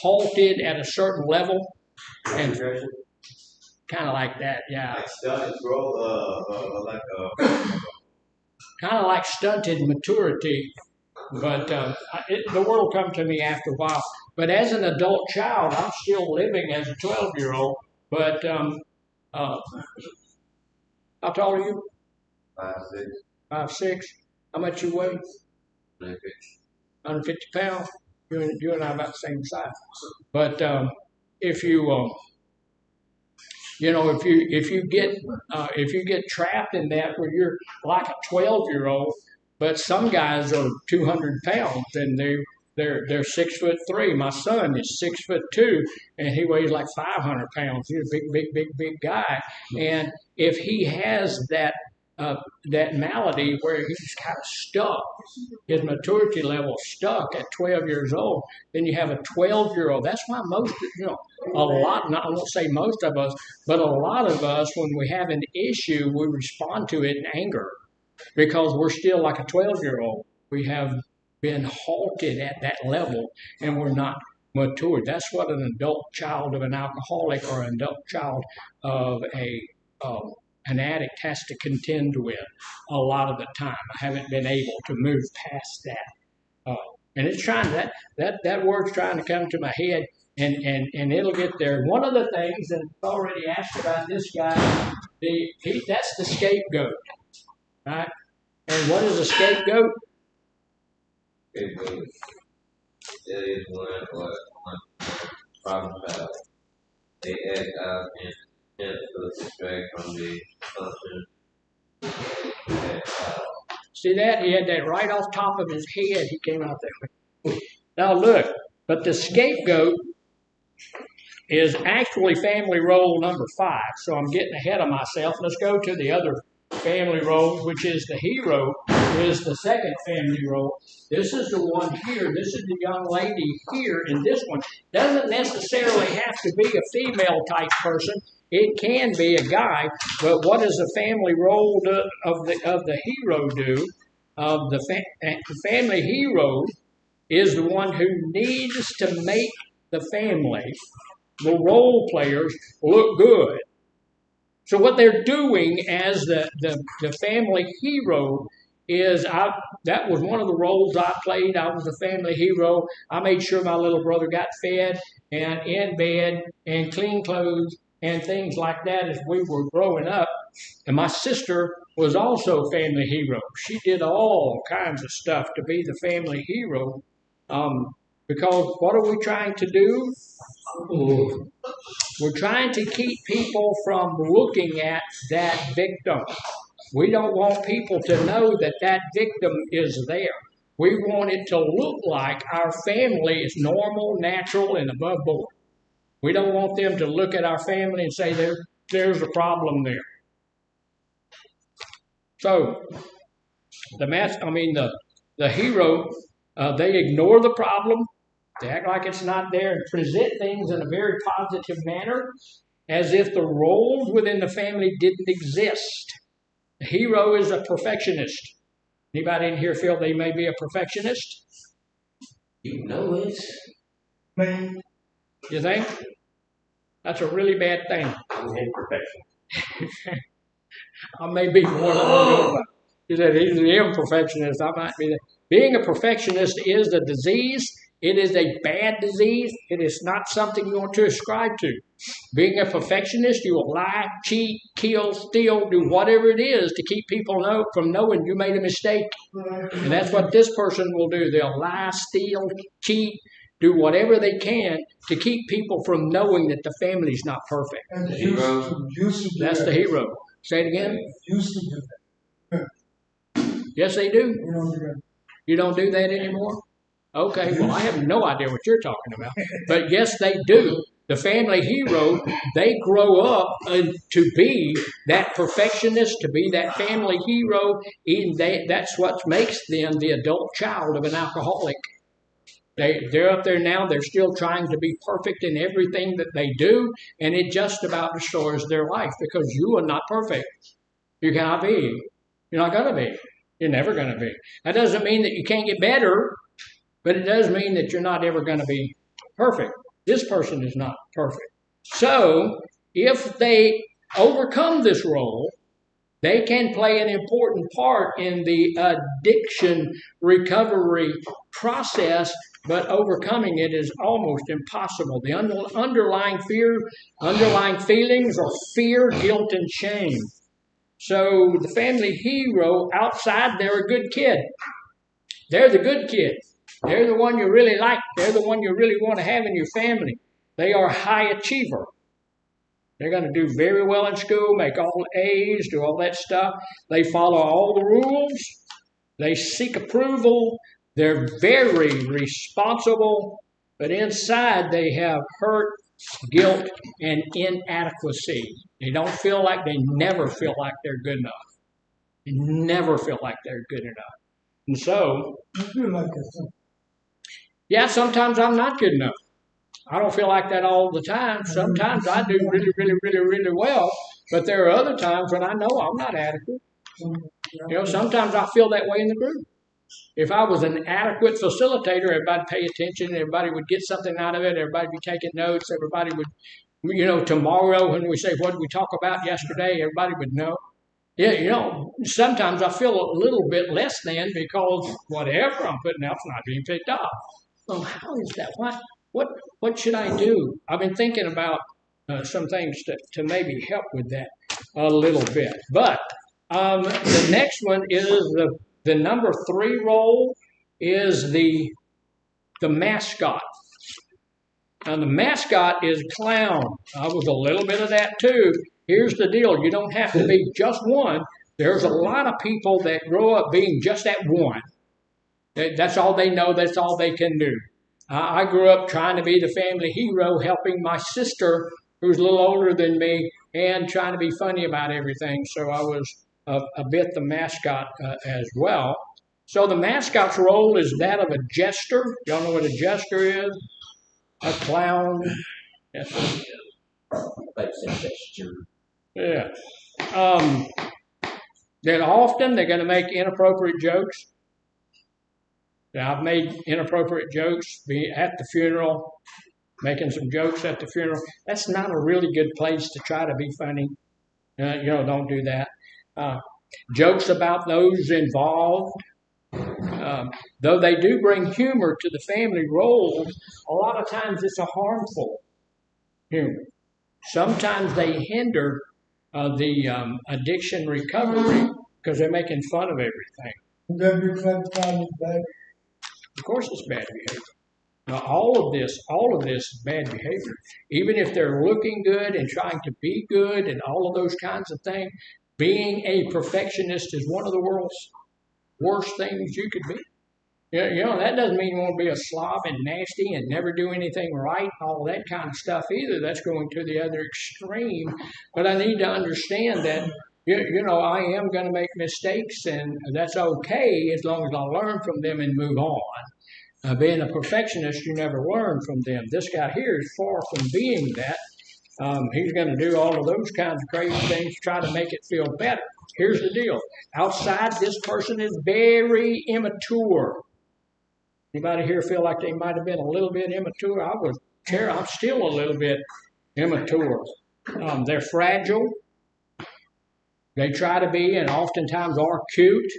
halted at a certain level, and kind of like that, yeah. Like stunted growth, kind of like stunted maturity, but the word will come to me after a while. But as an adult child, I'm still living as a 12-year-old. But how tall are you? 5'6". 5'6". How much you weigh? 150 pounds. You and I are about the same size. But if you get trapped in that where you're like a 12-year-old, but some guys are 200 pounds and they're 6'3". My son is 6'2", and he weighs like 500 pounds. He's a big guy. And if he has that malady where he's kind of stuck, his maturity level stuck at 12 years old, then you have a 12-year-old. That's why most, a lot, I won't say most of us, but a lot of us, when we have an issue, we respond to it in anger because we're still like a 12-year-old. We have been halted at that level and we're not matured. That's what an adult child of an alcoholic or an adult child of an addict has to contend with a lot of the time. I haven't been able to move past that. And it's trying that word's trying to come to my head, and it'll get there. One of the things that I've already asked about this guy, that's the scapegoat, right? And what is a scapegoat? It is one problem child. They act out and to distract from the function. See that? He had that right off top of his head. He came out there. Now look, but the scapegoat is actually family role number 5. So I'm getting ahead of myself. Let's go to the other family role, which is the hero, is the second family role. This is the one here. This is the young lady here, and this one doesn't necessarily have to be a female type person. It can be a guy, but what does the family role of the hero do? The family hero is the one who needs to make the family, the role players, look good. So what they're doing as the family hero is, that was one of the roles I played. I was the family hero. I made sure my little brother got fed and in bed and clean clothes and things like that as we were growing up. And my sister was also family hero. She did all kinds of stuff to be the family hero. Because what are we trying to do? We're trying to keep people from looking at that victim. We don't want people to know that that victim is there. We want it to look like our family is normal, natural, and above board. We don't want them to look at our family and say there's a problem there. So the hero, they ignore the problem. They act like it's not there and present things in a very positive manner, as if the roles within the family didn't exist. The hero is a perfectionist. Anybody in here feel they may be a perfectionist? You know it. Man, You think? That's a really bad thing. I'm imperfection. I may be more than one. He said he's an imperfectionist. I might be that. Being a perfectionist is a disease. It is a bad disease. It is not something you want to ascribe to. Being a perfectionist, you will lie, cheat, kill, steal, do whatever it is to keep people from knowing you made a mistake. And that's what this person will do. They'll lie, steal, cheat, do whatever they can to keep people from knowing that the family's not perfect. and The hero. used to do That's that. the hero. Say it again. Used to do that. Yes, they do. You don't do that. You don't do that anymore? Okay, well, I have no idea what you're talking about. But yes, they do. The family hero, they grow up to be that perfectionist, to be that family hero. That's what makes them the adult child of an alcoholic. They're up there now. They're still trying to be perfect in everything that they do, and it just about destroys their life because you are not perfect. You cannot be. You're not going to be. You're never going to be. That doesn't mean that you can't get better, but it does mean that you're not ever going to be perfect. This person is not perfect. So if they overcome this role, they can play an important part in the addiction recovery process, but overcoming it is almost impossible. The underlying feelings are fear, guilt, and shame. So the family hero, outside, they're a good kid. They're the good kid. They're the one you really like. They're the one you really want to have in your family. They are a high achiever. They're going to do very well in school, make all A's, do all that stuff. They follow all the rules. They seek approval. They're very responsible. But inside, they have hurt, guilt, and inadequacy. They never feel like they're good enough. They never feel like they're good enough. And so, You feel like that. yeah, sometimes I'm not good enough. I don't feel like that all the time. Sometimes I do really, really, really, really well. But there are other times when I know I'm not adequate. Sometimes I feel that way in the group. If I was an adequate facilitator, everybody would pay attention, everybody would get something out of it, everybody would be taking notes, everybody would, tomorrow when we say, what did we talk about yesterday, everybody would know. Yeah, sometimes I feel a little bit less than because whatever I'm putting out's not being picked up. Well, how is that? What should I do? I've been thinking about some things to maybe help with that a little bit. But the next one is the number 3 role is the mascot. Now the mascot is clown. I was a little bit of that too. Here's the deal. You don't have to be just one. There's a lot of people that grow up being just that one. That's all they know. That's all they can do. I grew up trying to be the family hero, helping my sister, who's a little older than me, and trying to be funny about everything. So I was a bit the mascot as well. So the mascot's role is that of a jester. Y'all know what a jester is? A clown. Yes. Yeah. Then often they're going to make inappropriate jokes. Now, I've made inappropriate jokes at the funeral, making some jokes at the funeral. That's not a really good place to try to be funny. Don't do that. Jokes about those involved. Though they do bring humor to the family roles, a lot of times it's a harmful humor. Sometimes they hinder the addiction recovery because they're making fun of everything. Of course it's bad behavior. Now all of this is bad behavior. Even if they're looking good and trying to be good and all of those kinds of things, being a perfectionist is one of the world's worst things you could be. That doesn't mean you want to be a slob and nasty and never do anything right and all that kind of stuff either. That's going to the other extreme. But I need to understand that, I am going to make mistakes and that's okay as long as I learn from them and move on. Being a perfectionist, you never learn from them. This guy here is far from being that. He's going to do all of those kinds of crazy things to try to make it feel better. Here's the deal. Outside, this person is very immature. Anybody here feel like they might have been a little bit immature? I'm still a little bit immature. They're fragile. They try to be and oftentimes are cute.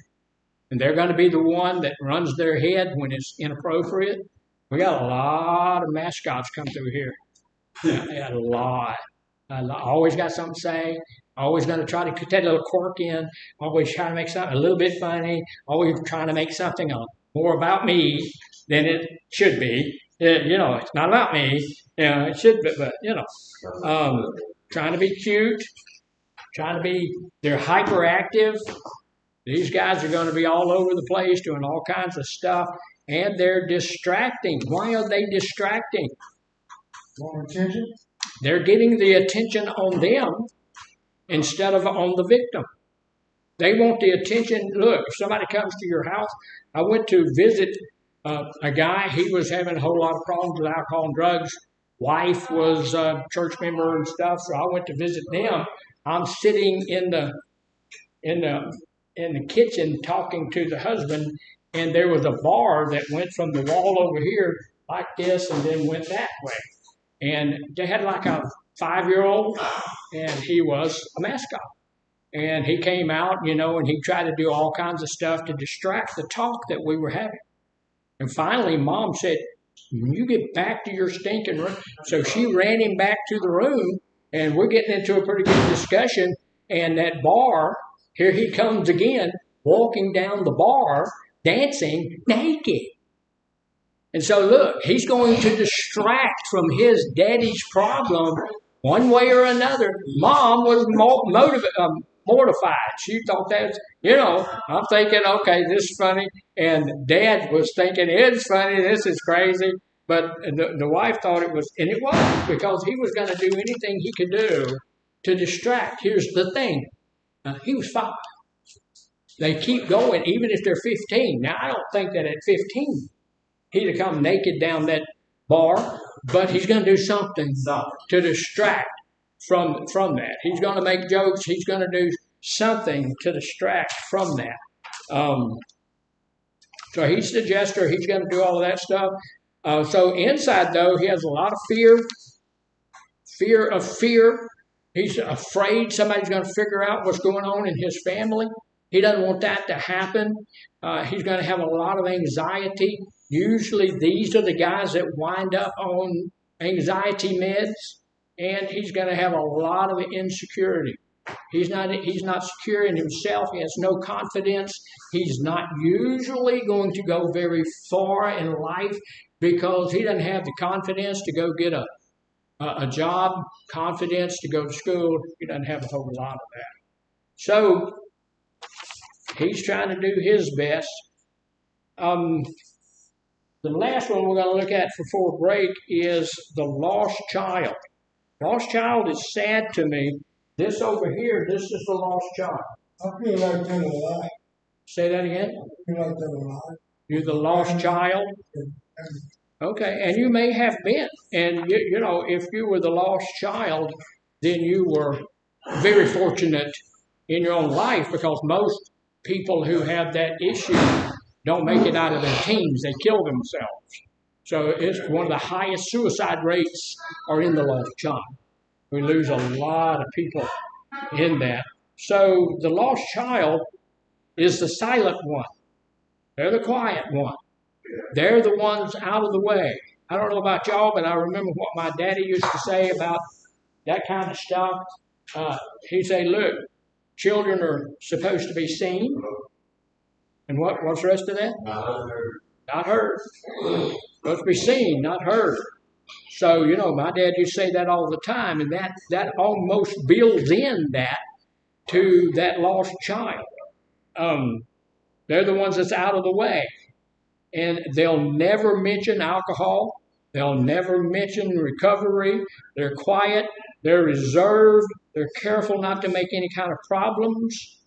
And they're going to be the one that runs their head when it's inappropriate. We got a lot of mascots come through here. Yeah, a lot. Always got something to say. Always going to try to put that little quirk in. Always trying to make something a little bit funny. Always trying to make something more about me than it should be. It's not about me. It should be, but, trying to be cute. They're hyperactive. These guys are going to be all over the place doing all kinds of stuff. And they're distracting. Why are they distracting? Want attention? They're getting the attention on them instead of on the victim. They want the attention. Look, if somebody comes to your house, I went to visit a guy. He was having a whole lot of problems with alcohol and drugs. Wife was a church member and stuff, so I went to visit them. I'm sitting in the kitchen talking to the husband, and there was a bar that went from the wall over here like this and then went that way. And they had like a 5-year-old, and he was a mascot. And he came out, and he tried to do all kinds of stuff to distract the talk that we were having. And finally, Mom said, you get back to your stinking room. So she ran him back to the room, and we're getting into a pretty good discussion. And that bar, here he comes again, walking down the bar, dancing naked. And so look, he's going to distract from his daddy's problem one way or another. Mom was mortified. She thought that's, I'm thinking, okay, this is funny. And Dad was thinking, it's funny, this is crazy. But the wife thought it was, and it was, because he was going to do anything he could do to distract. Here's the thing. He was 5. They keep going, even if they're 15. Now, I don't think that at 15, he'd have come naked down that bar, but he's going to do something to distract from that. He's going to make jokes. He's going to do something to distract from that. So he's the jester. He's going to do all of that stuff. So inside, though, he has a lot of fear of fear. He's afraid somebody's going to figure out what's going on in his family. He doesn't want that to happen. He's going to have a lot of anxiety. Usually these are the guys that wind up on anxiety meds, and he's going to have a lot of insecurity. He's not secure in himself. He has no confidence. He's not usually going to go very far in life because he doesn't have the confidence to go get a job, confidence to go to school. He doesn't have a whole lot of that. So he's trying to do his best. The last one we're going to look at before break is the lost child. Lost child is sad to me. This over here, this is the lost child. I feel like they're alive. Say that again? I feel like they're alive. You're the lost child? Okay, and you may have been. And, you know, if you were the lost child, then you were very fortunate in your own life, because most people who have that issue don't make it out of their teens. They kill themselves. So it's one of the highest suicide rates are in the lost child. We lose a lot of people in that. So the lost child is the silent one. They're the quiet one. They're the ones out of the way. I don't know about y'all, but I remember what my daddy used to say about that kind of stuff. He'd say, look, children are supposed to be seen. And what's the rest of that? Not heard. Supposed to be seen, not heard. So, you know, my dad used to say that all the time, and that almost builds in that to that lost child. They're the ones that's out of the way. And they'll never mention alcohol. They'll never mention recovery. They're quiet. They're reserved. They're careful not to make any kind of problems.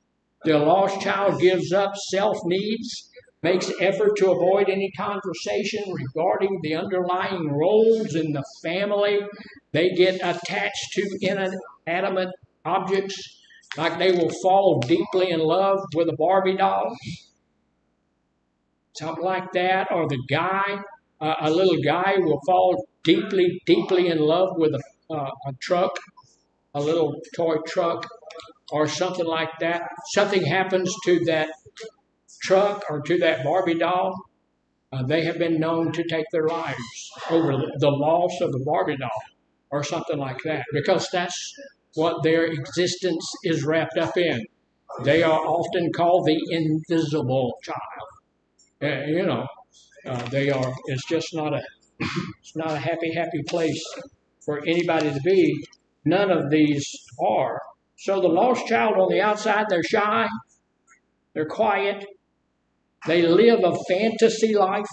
The lost child gives up self-needs, makes effort to avoid any conversation regarding the underlying roles in the family. They get attached to inanimate objects, like they will fall deeply in love with a Barbie doll, something like that. Or the guy, a little guy will fall deeply, deeply in love with a truck, a little toy truck, or something like that. Something happens to that truck or to that Barbie doll, they have been known to take their lives over the loss of the Barbie doll or something like that, because that's what their existence is wrapped up in. They are often called the invisible child. You know, they are. It's just not a happy place for anybody to be. None of these are. So the lost child on the outside, they're shy, they're quiet, they live a fantasy life.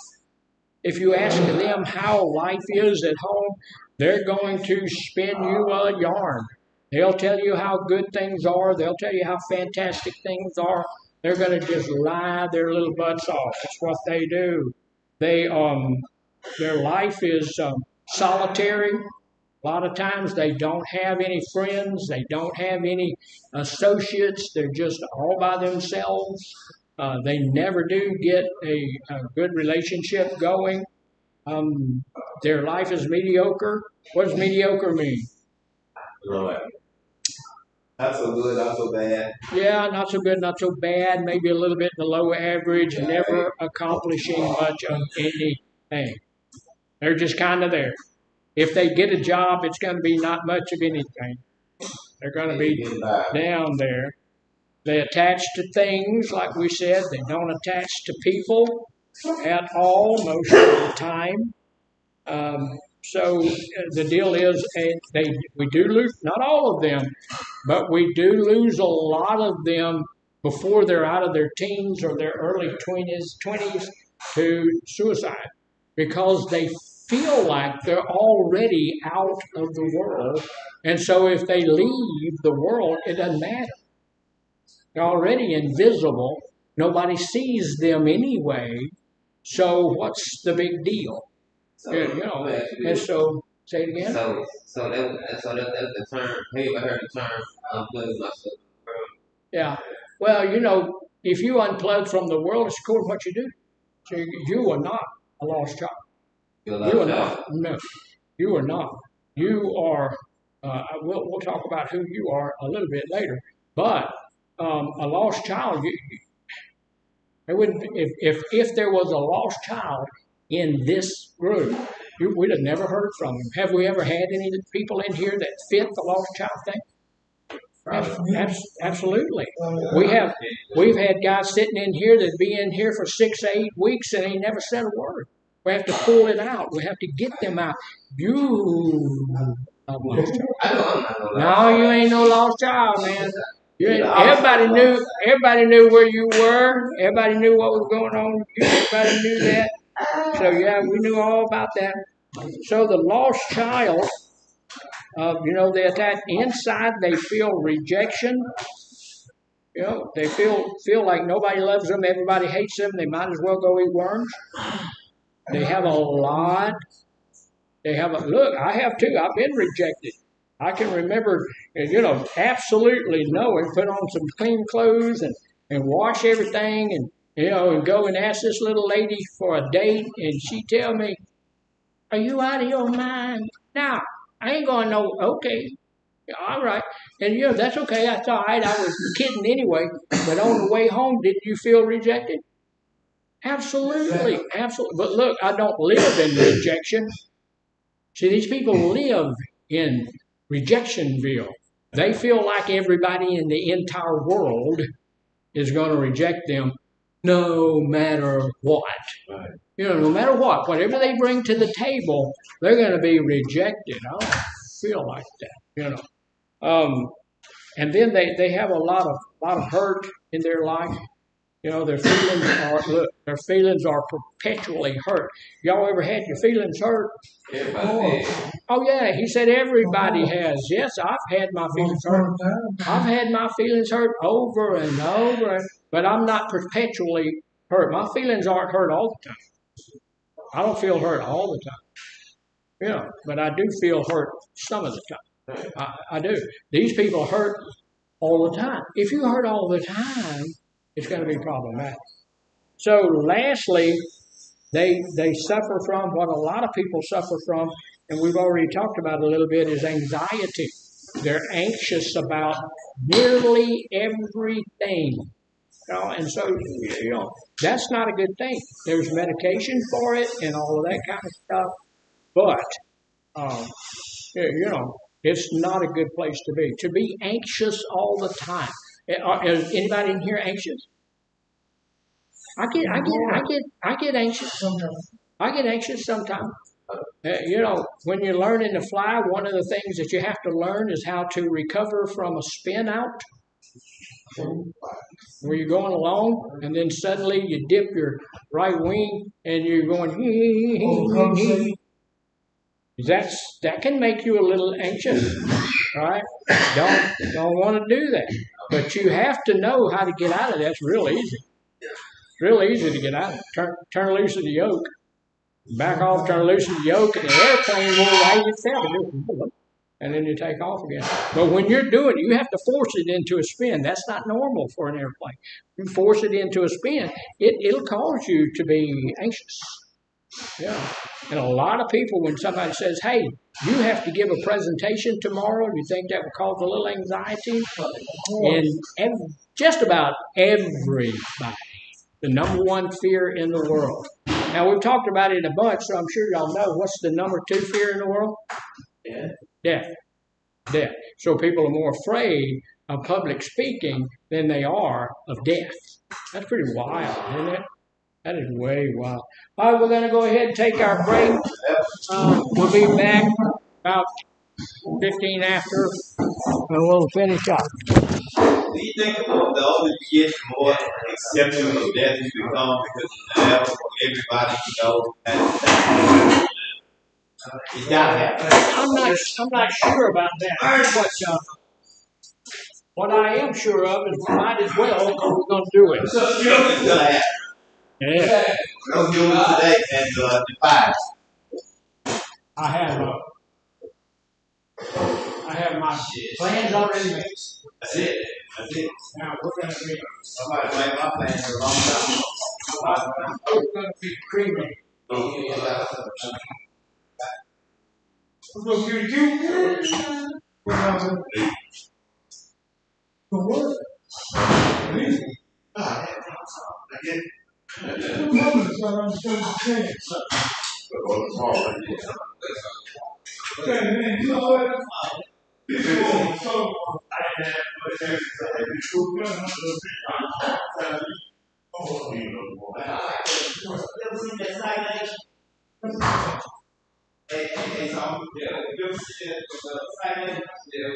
If you ask them how life is at home, they're going to spin you a yarn. They'll tell you how good things are. They'll tell you how fantastic things are. They're going to just lie their little butts off. That's what they do. Their life is solitary. A lot of times they don't have any friends. They don't have any associates. They're just all by themselves. They never do get a good relationship going. Their life is mediocre. What does mediocre mean? Not so good, not so bad. Yeah, not so good, not so bad. Maybe a little bit in the low average, never accomplishing much of anything. They're just kind of there. If they get a job, it's going to be not much of anything. They're going to be down there. They attach to things, like we said. They don't attach to people at all most of the time. So the deal is, we do lose, not all of them, but we do lose a lot of them before they're out of their teens or their early 20s to suicide, because they feel like they're already out of the world. And so if they leave the world, it doesn't matter. They're already invisible. Nobody sees them anyway. So what's the big deal? So, You know, and so, say it again? So that's the term. Have you ever heard the term unplug myself? Yeah. Well, you know, if you unplug from the world, it's according to what you do. See, you are not a lost child. You're You are lost not. No, you are not. You are. We'll talk about who you are a little bit later. But a lost child, there wouldn't. If there was a lost child in this group, we'd have never heard from them. Have we ever had any people in here that fit the lost child thing? Absolutely. We've had guys sitting in here that be in here for 6 to 8 weeks and they never said a word. We have to pull it out. We have to get them out. You a lost child. I know I'm not no lost No, you ain't no lost child, man. Everybody knew where you were. Everybody knew what was going on with you. Everybody knew that. So yeah, we knew all about that. So the lost child, that inside they feel rejection. They feel like nobody loves them, everybody hates them. They might as well go eat worms. They have a lot. Look, I have too. I've been rejected. I can remember, absolutely knowing, put on some clean clothes and wash everything and go and ask this little lady for a date, and she tell me, "Are you out of your mind?" Now, I ain't going no, okay, all right. And, that's okay. That's all right. I was kidding anyway. But on the way home, did you feel rejected? Absolutely. Absolutely. But look, I don't live in rejection. See, these people live in Rejectionville. They feel like everybody in the entire world is going to reject them no matter what. Right. No matter what, whatever they bring to the table, they're going to be rejected. I don't feel like that, And then they have a lot of hurt in their life. Their feelings are perpetually hurt. Y'all ever had your feelings hurt? Oh yeah, he said everybody has. Yes, I've had my feelings hurt. I've had my feelings hurt over and over, but I'm not perpetually hurt. My feelings aren't hurt all the time. I don't feel hurt all the time. But I do feel hurt some of the time. I do. These people hurt all the time. If you hurt all the time, it's going to be problematic. So lastly, they suffer from what a lot of people suffer from, and we've already talked about a little bit, is anxiety. They're anxious about nearly everything. And so, that's not a good thing. There's medication for it and all of that kind of stuff, but, it's not a good place to be. To be anxious all the time. Is anybody in here anxious? I get anxious. I get anxious sometimes. When you're learning to fly, one of the things that you have to learn is how to recover from a spin out. Where you're going along, and then suddenly you dip your right wing, and you're going. That can make you a little anxious, right? Don't want to do that, but you have to know how to get out of that. It's real easy. It's real easy to get out of it. Turn loose of the yoke, back off, turn loose of the yoke, and the airplane will ride itself, and then you take off again. But when you're doing it, you have to force it into a spin. That's not normal for an airplane. You force it into a spin, it'll cause you to be anxious. Yeah. And a lot of people, when somebody says, "Hey, you have to give a presentation tomorrow," you think that would cause a little anxiety? And just about everybody, the number one fear in the world. Now, we've talked about it a bunch, so I'm sure y'all know. What's the number 2 fear in the world? Death. So people are more afraid of public speaking than they are of death. That's pretty wild, isn't it? That is way wild. All right, we're going to go ahead and take our break. We'll be back about 15 after, and we'll finish up. Do you think the older you get, the more accepting of death you become because everybody you gotta have. I'm not sure about that. What I am sure of is we might as well, because we're going to do it. So you're gonna have. Yeah. We're gonna do it today and the 5. I have my plans already made. That's it. Now we're going to be. Somebody made my plans for a long time. gonna be cremated. We're gonna get you. For what? Please. The woman's not understand what you're saying. Okay, man, you know what? This woman so Hey, Tom. Yeah, you ever see that silent? Yeah,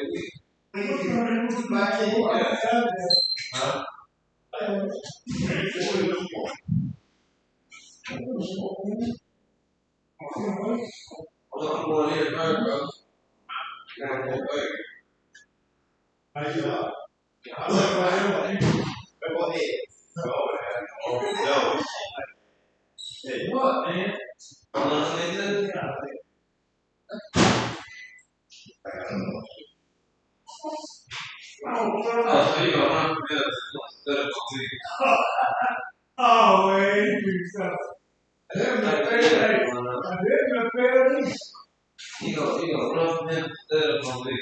what, man? oh man, you stuff. There's my favorite. There's my favorite. You gonna run from him instead of from me.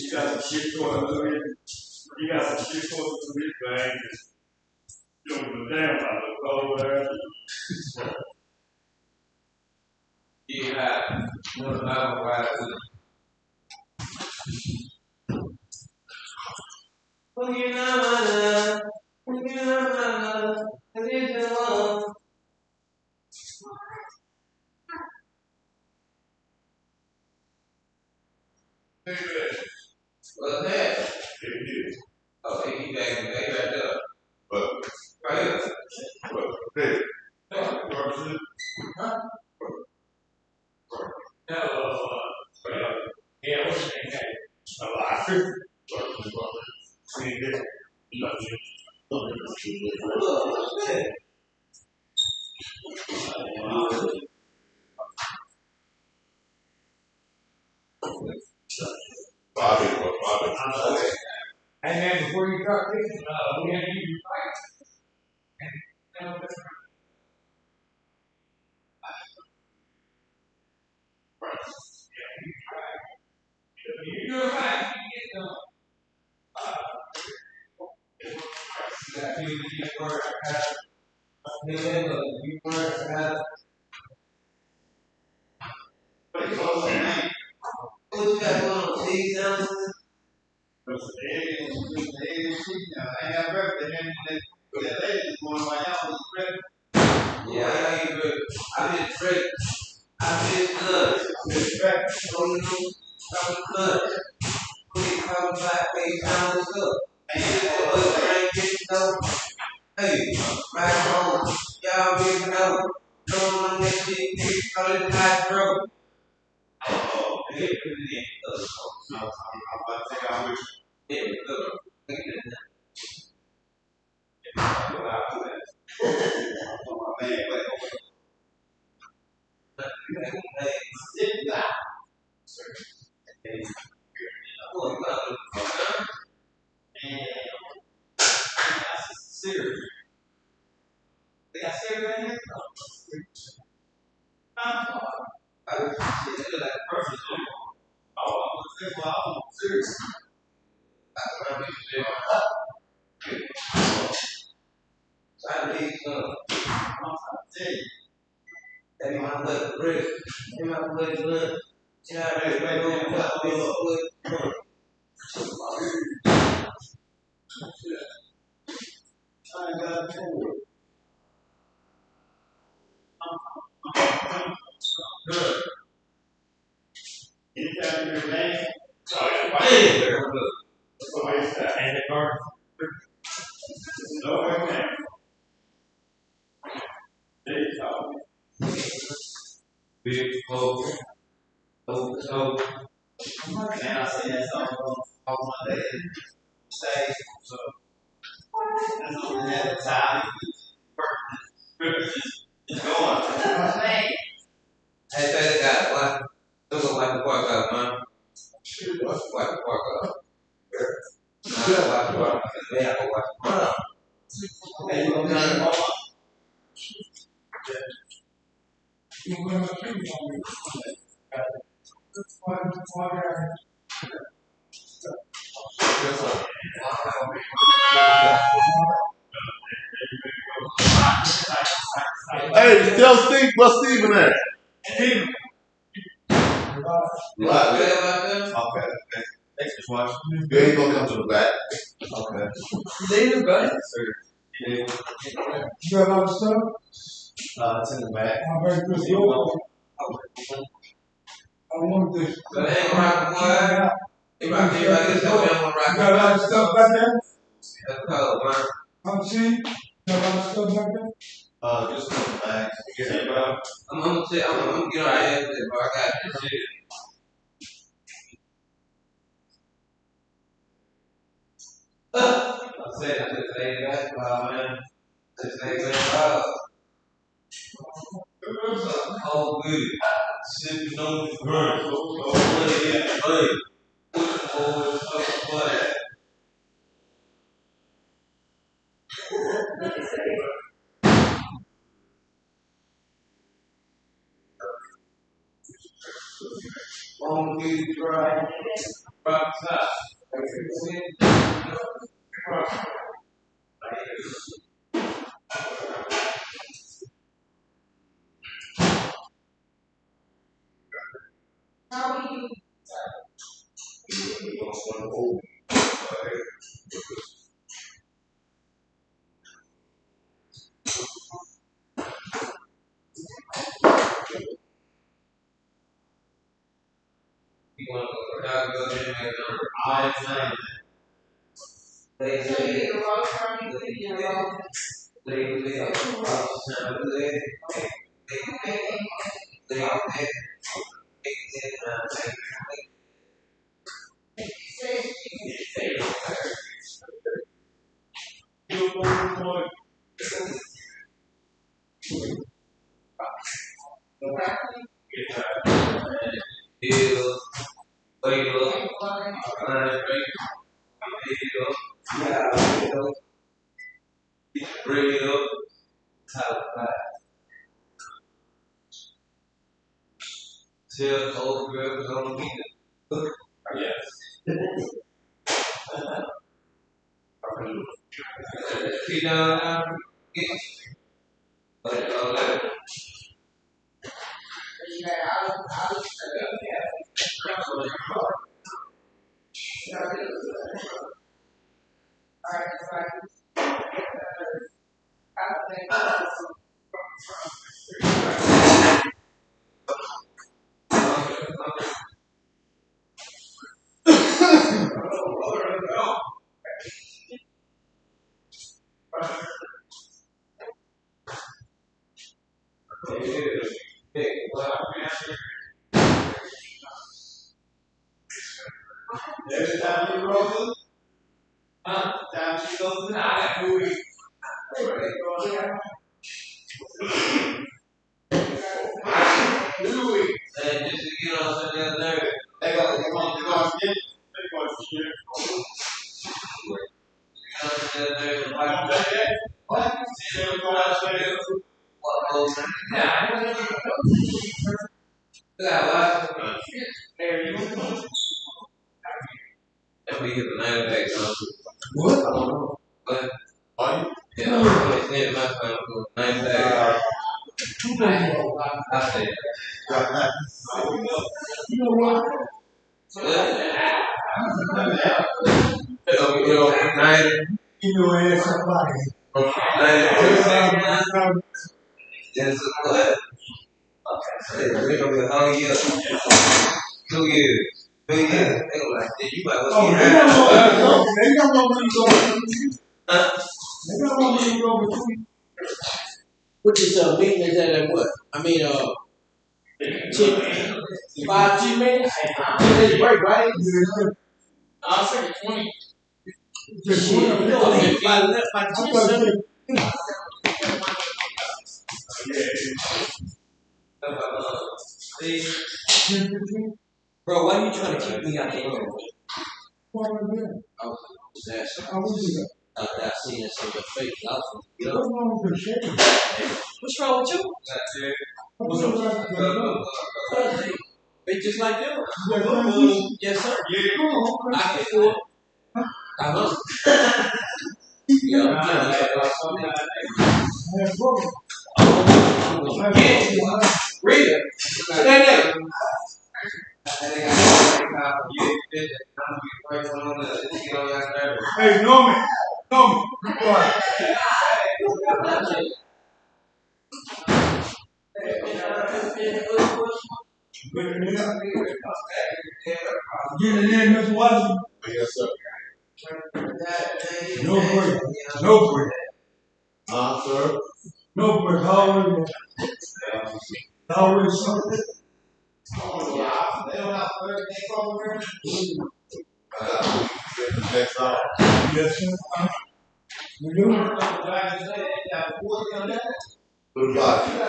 You got some shit going to it. You got some shit going to it, man. You don't give a damn about the cold there. Yeah, no matter what. Well, that. Oh, he back right there. But, right here. But, hey. Huh? No, yeah, what's your name? A lot. Bobby. And then before you start thinking, we had to use your fight. You're right. I ain't got a tool. Good. Anytime you're advanced, and the car. No way down. There you go. Big close. So, now I see that's all my day. Say, so, that's on that time. It's going. Hey, say that guy, what? This look like the park up, man. What's like the park up? Yeah, Hey, you gonna turn it on? Hey, tell Steve, what's Steven at? Right. Okay. Thanks for watching. Yeah, he gonna come to the back. Okay. David, buddy. You got a lot of stuff? It's in the back. I'm very good. I want this. But they ain't rocking one. They rocking everybody else. They don't want to You got a lot of stuff back there? That's cold, man. I'm seeing. You got a lot of stuff back there? Just in the back. Yeah, bro. I'm gonna get on the ass with it, bro. I got this shit. I just say that, man. Just say that, oh, good. Sipping on the grind. Oh, yeah, buddy. Pushing forward, so buddy. Long good drive. Rock top. You want to go there and I say, they say, bring it up, top five. Tell old girls don't need it. Yes. See down, get Every time you roll it, time she goes in, I got movie. and just to get on something else there. They go get it. They go see it. What? See them go out there. And we get the name back on. What? I don't know. But, Are you? yeah, I'm going to send my phone to the name back. I said, You know what? well, Give your ass somebody. Yes, what? Hey, we're gonna be a whole year. 2 years. 2 years. They gonna be like, yeah, you might well They got no money to go between. Huh? They got no money to go between. What this meeting is at what? I mean 10 minutes? 10 minutes break, right? I'll say 20. Just Shit, one you of know, them. if I left by 10 Bro, why are you trying to keep me out the room? What was that? I was asking. I was that. I seen this on your face. I was What's wrong with the shade? What's wrong with you? What's wrong with the They just like you. Yes, sir. shade? I can do it. I know. Read it. Hey, Norman. Norman. Be quiet. Get it in, Mr. Watson. Yes, sir. No break. No break. Sir. No break. Always. Always something. Next hour. Yes, sir. We do. Goodbye.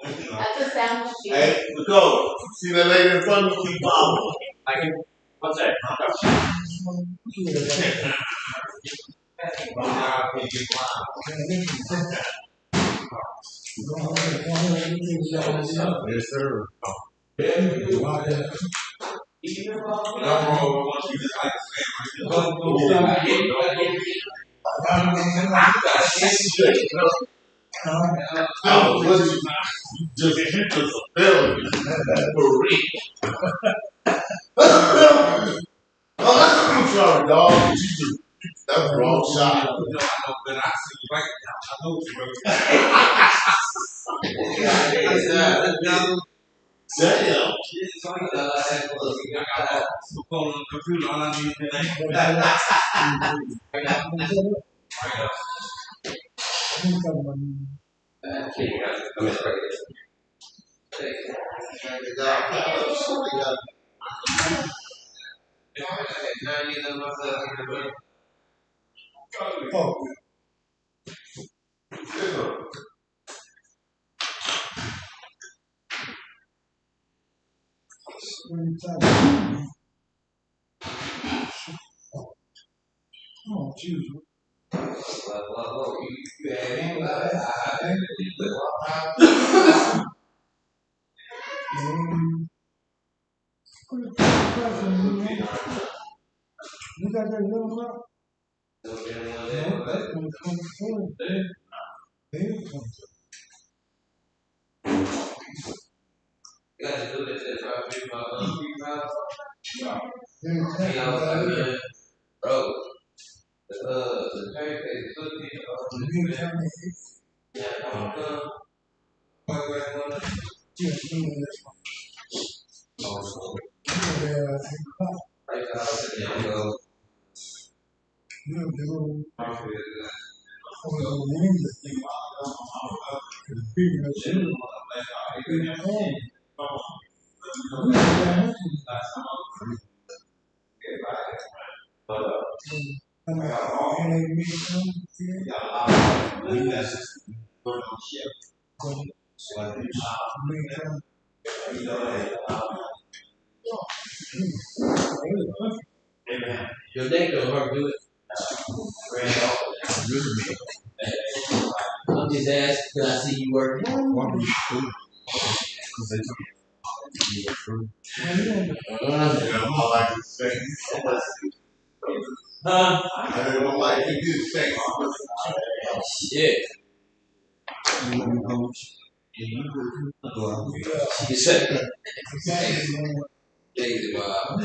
That's a sound machine. Hey, go. See that lady in front of you? Keep following. I can. What's that? Yes, sir. You just hit us a failure. For real. I'm sorry, dog. That's the wrong shot. Damn. Oh, Jesus. You got that little rock? No, that's gonna come forward. They come. Bro, Your neck don't hurt, do it? I'm just asked because I see you working. I don't know like the same. Huh? I don't like to do the same. Shit. She said, lazy Bob.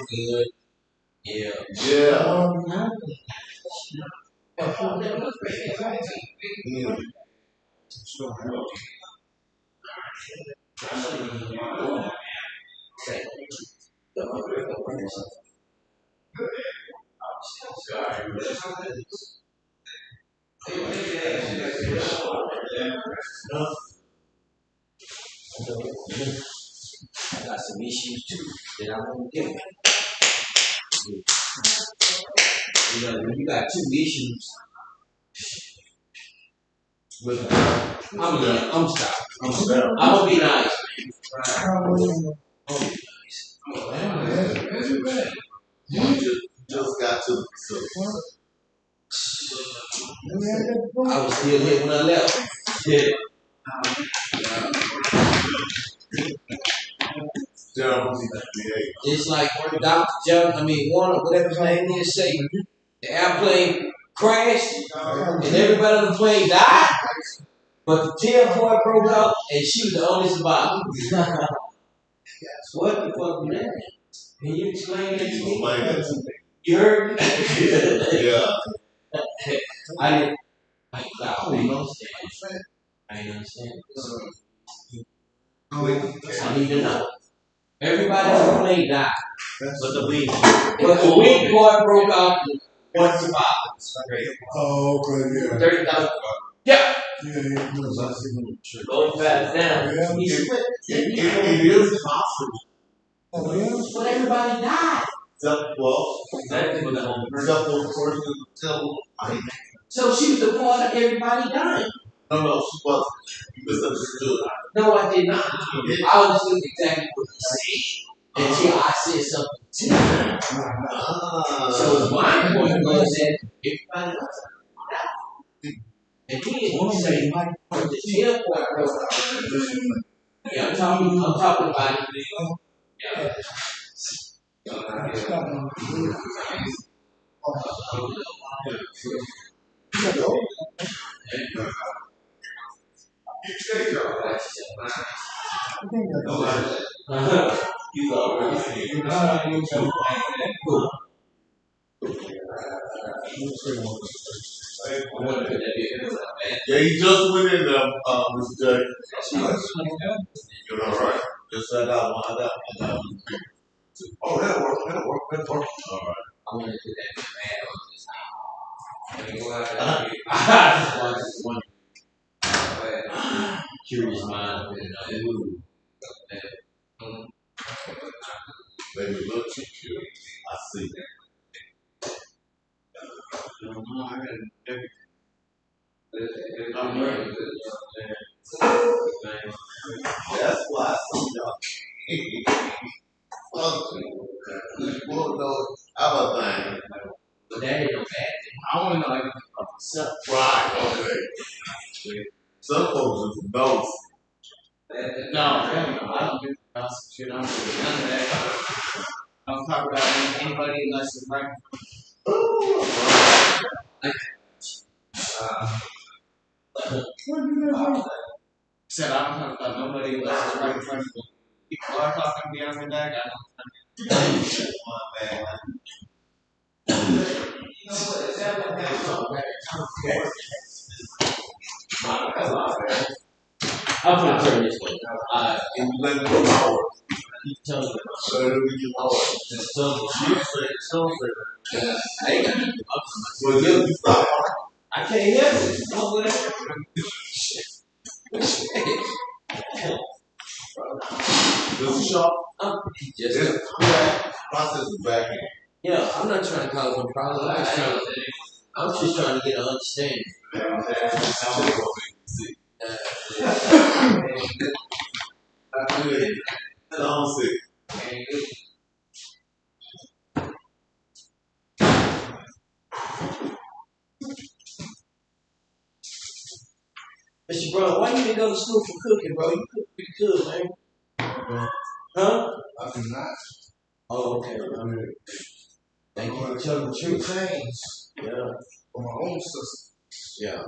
Good. Yeah. Yeah. I got some issues too that I want to get with. You know, when you got two issues, with I'm sorry. I'm gonna be nice. You just got to. I was still here when I left. Yeah. It's like Dr. John, Warner, whatever his name is, say the airplane crashed and everybody on the plane died, but the tail cord broke out and she was the only survivor. What the fuck was that? Can you explain that to me? You heard me? Yeah. I didn't understand. I didn't understand. I need to know. Everybody on the plane died. But the wing cord broke out and one survived. Oh, okay, yeah. 30,000. Yeah. Yeah. Go fast down. It is possible. But everybody died. So she was the part of everybody dying. No, she wasn't. You misunderstood. No, I did not. I understood exactly what he said until I said something to him. So my point was that everybody else died. And then he said, from the tail point broke out. Yeah, I'm talking about it. Yeah. He's already seen. Yeah, he just went in there, Mr. J. You're all right. Just said I want that. Oh, that'll work. All right. I want to do that I just want curious mind. Baby, look too cute. I see. That's why I see y'all. You won't know everything. But that ain't no bad thing. I want to know everything about myself. Right, okay. Some folks just don't. No, I don't do gossip shit. I don't do none of that. I don't talk about anybody unless it's right. Said I don't talk about nobody unless it's right in front of me. People are talking to me every day. I don't. I'm going to turn this way. And you let me go forward. Keep telling me. So that we can hold. Just tell me. I ain't got to give up. Well, you stop. I can't hear it. I'm going This is sharp. Just This process is back in. yeah, I'm not trying to cause no problem. I'm just trying to get an understanding. I good. I'm sick. Mr. Brown, why you didn't go to school for cooking, bro? You cook pretty good, man. Huh? I do not. Oh, okay. Thank you for telling the truth. Things Yeah. for my own sister. Yeah.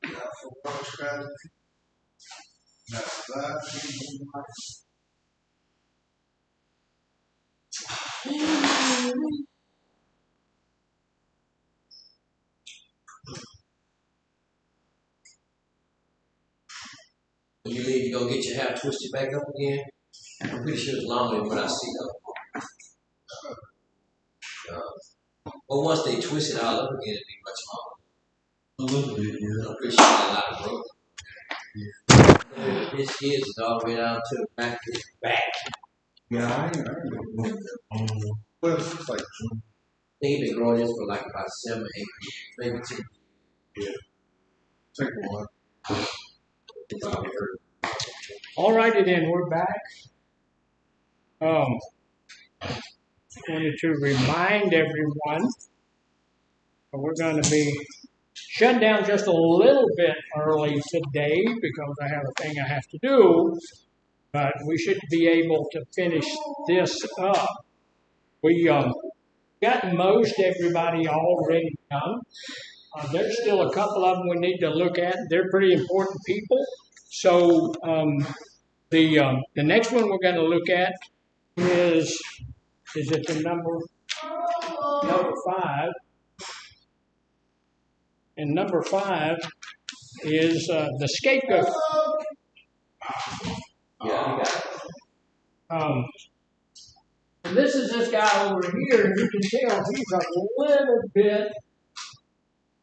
Not for one strategy. Not that. When you leave, you gonna get your hair twisted back up again? I'm pretty sure it's longer than what I see though. But once they twist it all up again, it'll be much longer. A little bit, yeah. I'm pretty sure a lot of growth. Yeah. His kids is all the way down to the back of his back. Yeah, I ain't well, it's like June. I think he's been growing this for like about 7 or 8 years, maybe 10. Yeah. Take a while. It's all hurt. All righty then, we're back. Wanted to remind everyone that we're going to be shut down just a little bit early today because I have a thing I have to do, but we should be able to finish this up. We got most everybody already done. There's still a couple of them we need to look at. They're pretty important people. So the next one we're going to look at is it the number 5? And number 5 is the scapegoat. Yeah, And this is this guy over here. You can tell he's a little bit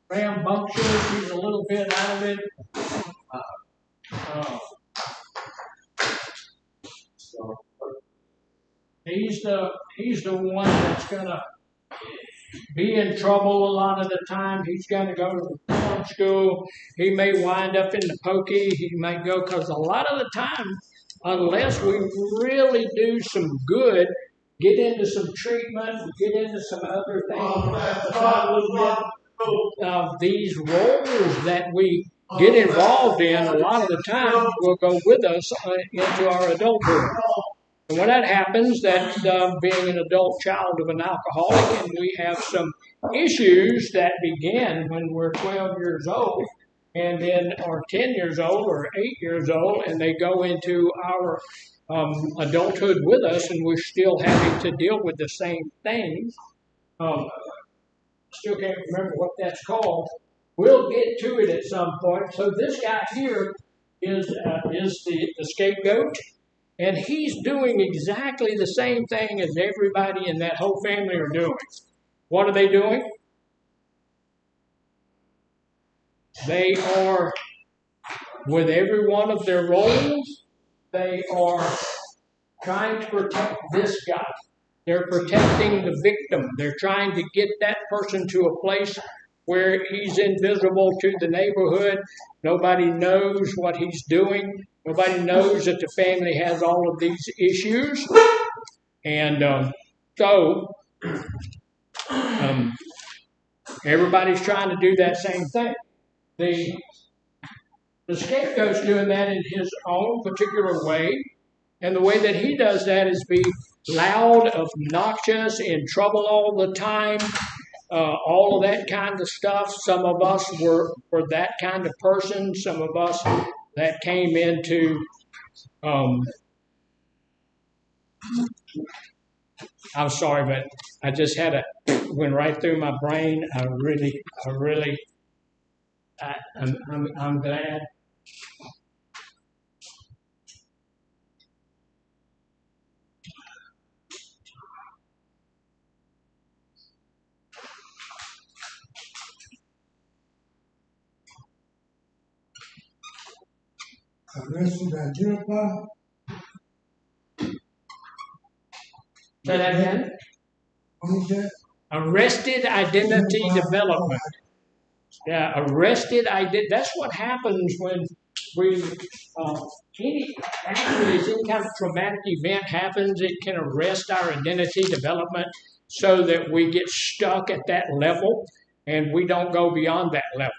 rambunctious. He's a little bit out of it. He's the one that's gonna be in trouble a lot of the time. He's gonna go to the farm school. He may wind up in the pokey. He may go because a lot of the time, unless we really do some good, get into some treatment, get into some other things, a little bit of these roles that we get involved in, a lot of the time will go with us into our adulthood. And when that happens, that's being an adult child of an alcoholic, and we have some issues that begin when we're 12 years old, and then are 10 years old or 8 years old, and they go into our adulthood with us, and we're still having to deal with the same things. Still can't remember what that's called. We'll get to it at some point. So this guy here is the scapegoat. And he's doing exactly the same thing as everybody in that whole family are doing. What are they doing? They are, with every one of their roles, they are trying to protect this guy. They're protecting the victim. They're trying to get that person to a place where he's invisible to the neighborhood. Nobody knows what he's doing. Nobody knows that the family has all of these issues. And so everybody's trying to do that same thing. The scapegoat's doing that in his own particular way. And the way that he does that is be loud, obnoxious, in trouble all the time, all of that kind of stuff. Some of us were that kind of person. Some of us that came into, I'm sorry, but I just had went right through my brain. I'm glad. Arrested, identified. Say that again? What is that? Arrested identity development. Yeah, arrested identity. That's what happens when actually, if any kind of traumatic event happens, it can arrest our identity development so that we get stuck at that level and we don't go beyond that level.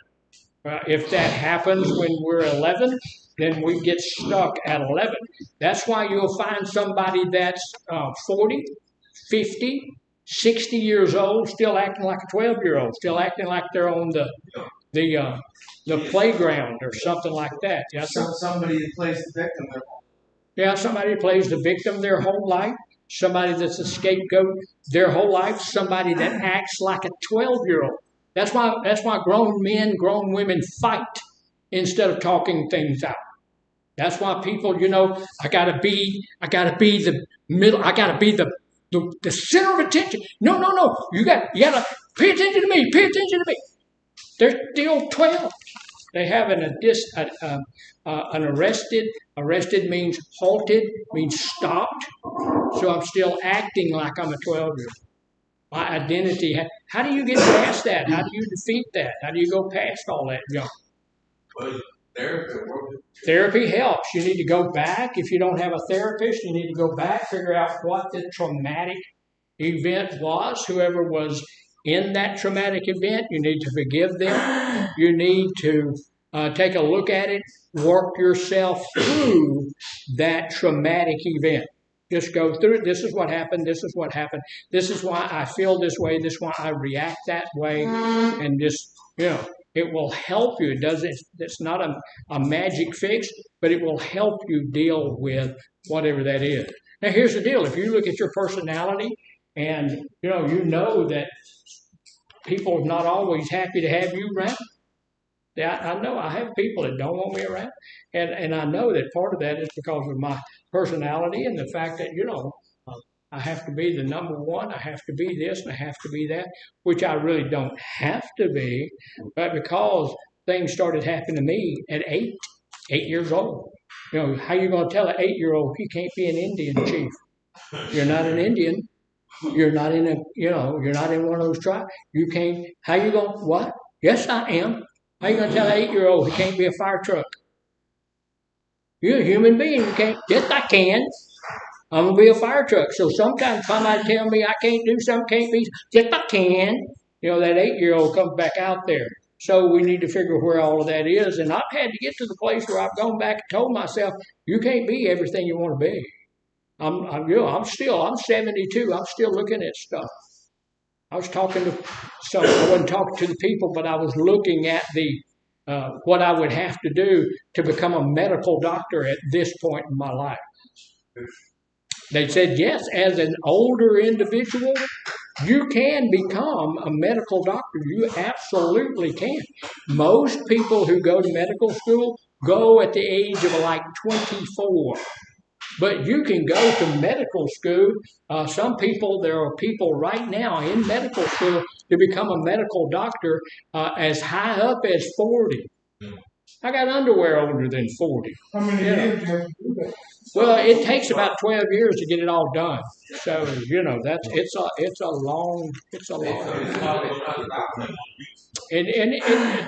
If that happens when we're 11, then we get stuck at 11. That's why you'll find somebody that's 40, 50, 60 years old, still acting like a 12-year-old, still acting like they're on the playground or something like that. Yeah, Somebody that plays the victim. yeah, somebody plays the victim their whole life, somebody that's a scapegoat their whole life, somebody that acts like a 12-year-old. That's why grown men, grown women fight instead of talking things out. That's why people, I gotta be the middle, I gotta be the center of attention. No. You gotta pay attention to me, pay attention to me. They're still 12. They have an arrested means halted, means stopped. So I'm still acting like I'm a 12-year-old. My identity, how do you get past that? How do you defeat that? How do you go past all that junk? Well, Therapy helps. You need to go back. If you don't have a therapist, you need to go back, figure out what the traumatic event was, whoever was in that traumatic event. You need to forgive them. You need to take a look at it, work yourself through that traumatic event. Just go through it. This is what happened. This is what happened. This is why I feel this way. This is why I react that way. And just, it will help you. It's not a magic fix, but it will help you deal with whatever that is. Now, here's the deal. If you look at your personality and, you know that people are not always happy to have you around. I know I have people that don't want me around. And I know that part of that is because of my personality and the fact that, I have to be the number one, I have to be this, and I have to be that, which I really don't have to be, but because things started happening to me at 8 years old. How you going to tell an 8-year-old he can't be an Indian chief? You're not an Indian. You're not in you're not in one of those tribes. You can't, how you going, what? Yes, I am. How you going to tell an 8-year-old he can't be a fire truck? You're a human being. You can't. Yes, I can. I'm going to be a fire truck. So sometimes somebody tell me I can't do something, can't be. Yes, I can. That 8-year-old comes back out there. So we need to figure where all of that is. And I've had to get to the place where I've gone back and told myself, you can't be everything you want to be. I'm 72. I'm still looking at stuff. I was talking to some. I wasn't talking to the people, but I was looking at what I would have to do to become a medical doctor at this point in my life. They said, yes, as an older individual, you can become a medical doctor. You absolutely can. Most people who go to medical school go at the age of like 24. But you can go to medical school. There are people right now in medical school to become a medical doctor as high up as 40. I got underwear older than 40. How many years have you do that? Well, it takes about 12 years to get it all done. So, it's a long. And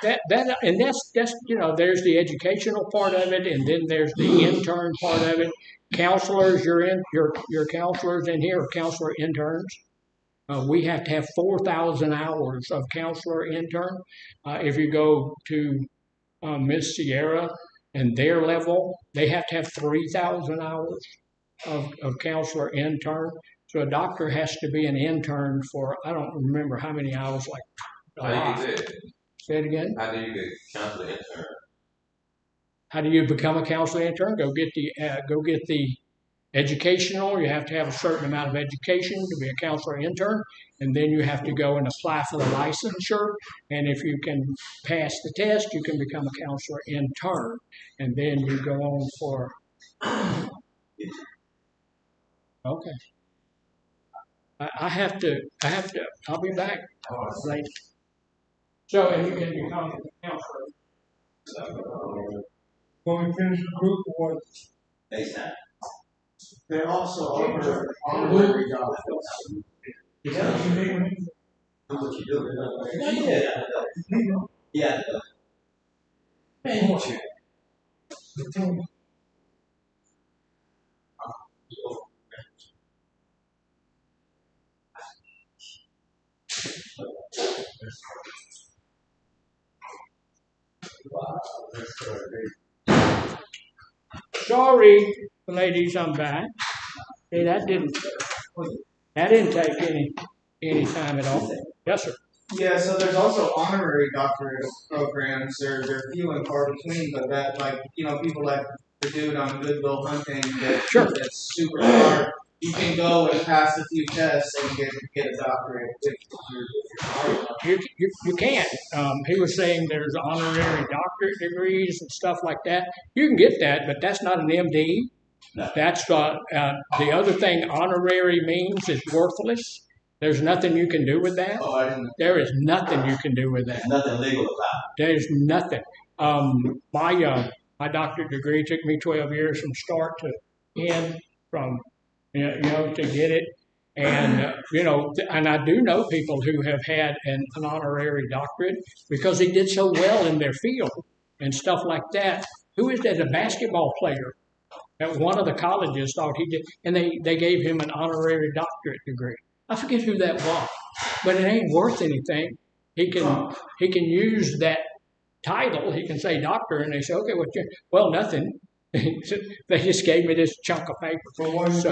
that's there's the educational part of it, and then there's the intern part of it. Counselors, your counselors in here are counselor interns. We have to have 4,000 hours of counselor intern. If you go to Miss Sierra and their level, they have to have 3,000 hours of counselor intern. So a doctor has to be an intern for, I don't remember how many hours, like a lot. How do you get it? Say it again? How do you get counselor intern? How do you become a counselor intern? Go get the educational. You have to have a certain amount of education to be a counselor intern, and then you have to go and apply for the licensure. And if you can pass the test, you can become a counselor intern, and then you go on for. Okay. I have to. I'll be back later. So, and you can become a counselor. When we finish the group, or what? FaceTime. They also offer honorary doctors. Yeah. What you do? Yeah. Sorry, ladies, I'm back. Hey, that didn't take any time at all. Yes, sir. Yeah, so there's also honorary doctorate programs. They're few and far between, but that, like, people like the dude on Goodwill Hunting that's super smart. You can go and pass a few tests and get a doctorate. You can. He was saying there's honorary doctorate degrees and stuff like that. You can get that, but that's not an MD. No. That's the other thing honorary means is worthless. There's nothing you can do with that. Oh, I didn't know. There is nothing you can do with that. There's nothing legal about it. There's nothing. My doctorate degree took me 12 years from start to end, to get it. And, and I do know people who have had an honorary doctorate because they did so well in their field and stuff like that. Who is that? A basketball player at one of the colleges thought he did, and they gave him an honorary doctorate degree. I forget who that was, but it ain't worth anything. He can use that title. He can say doctor, and they say, okay, well, nothing. They just gave me this chunk of paper. Well, it's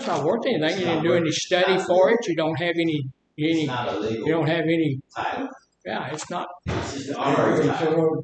not worth anything. You didn't do any study for it. You don't have any. It's not illegal. You don't have any title. Yeah, it's not. It's just an honorary title.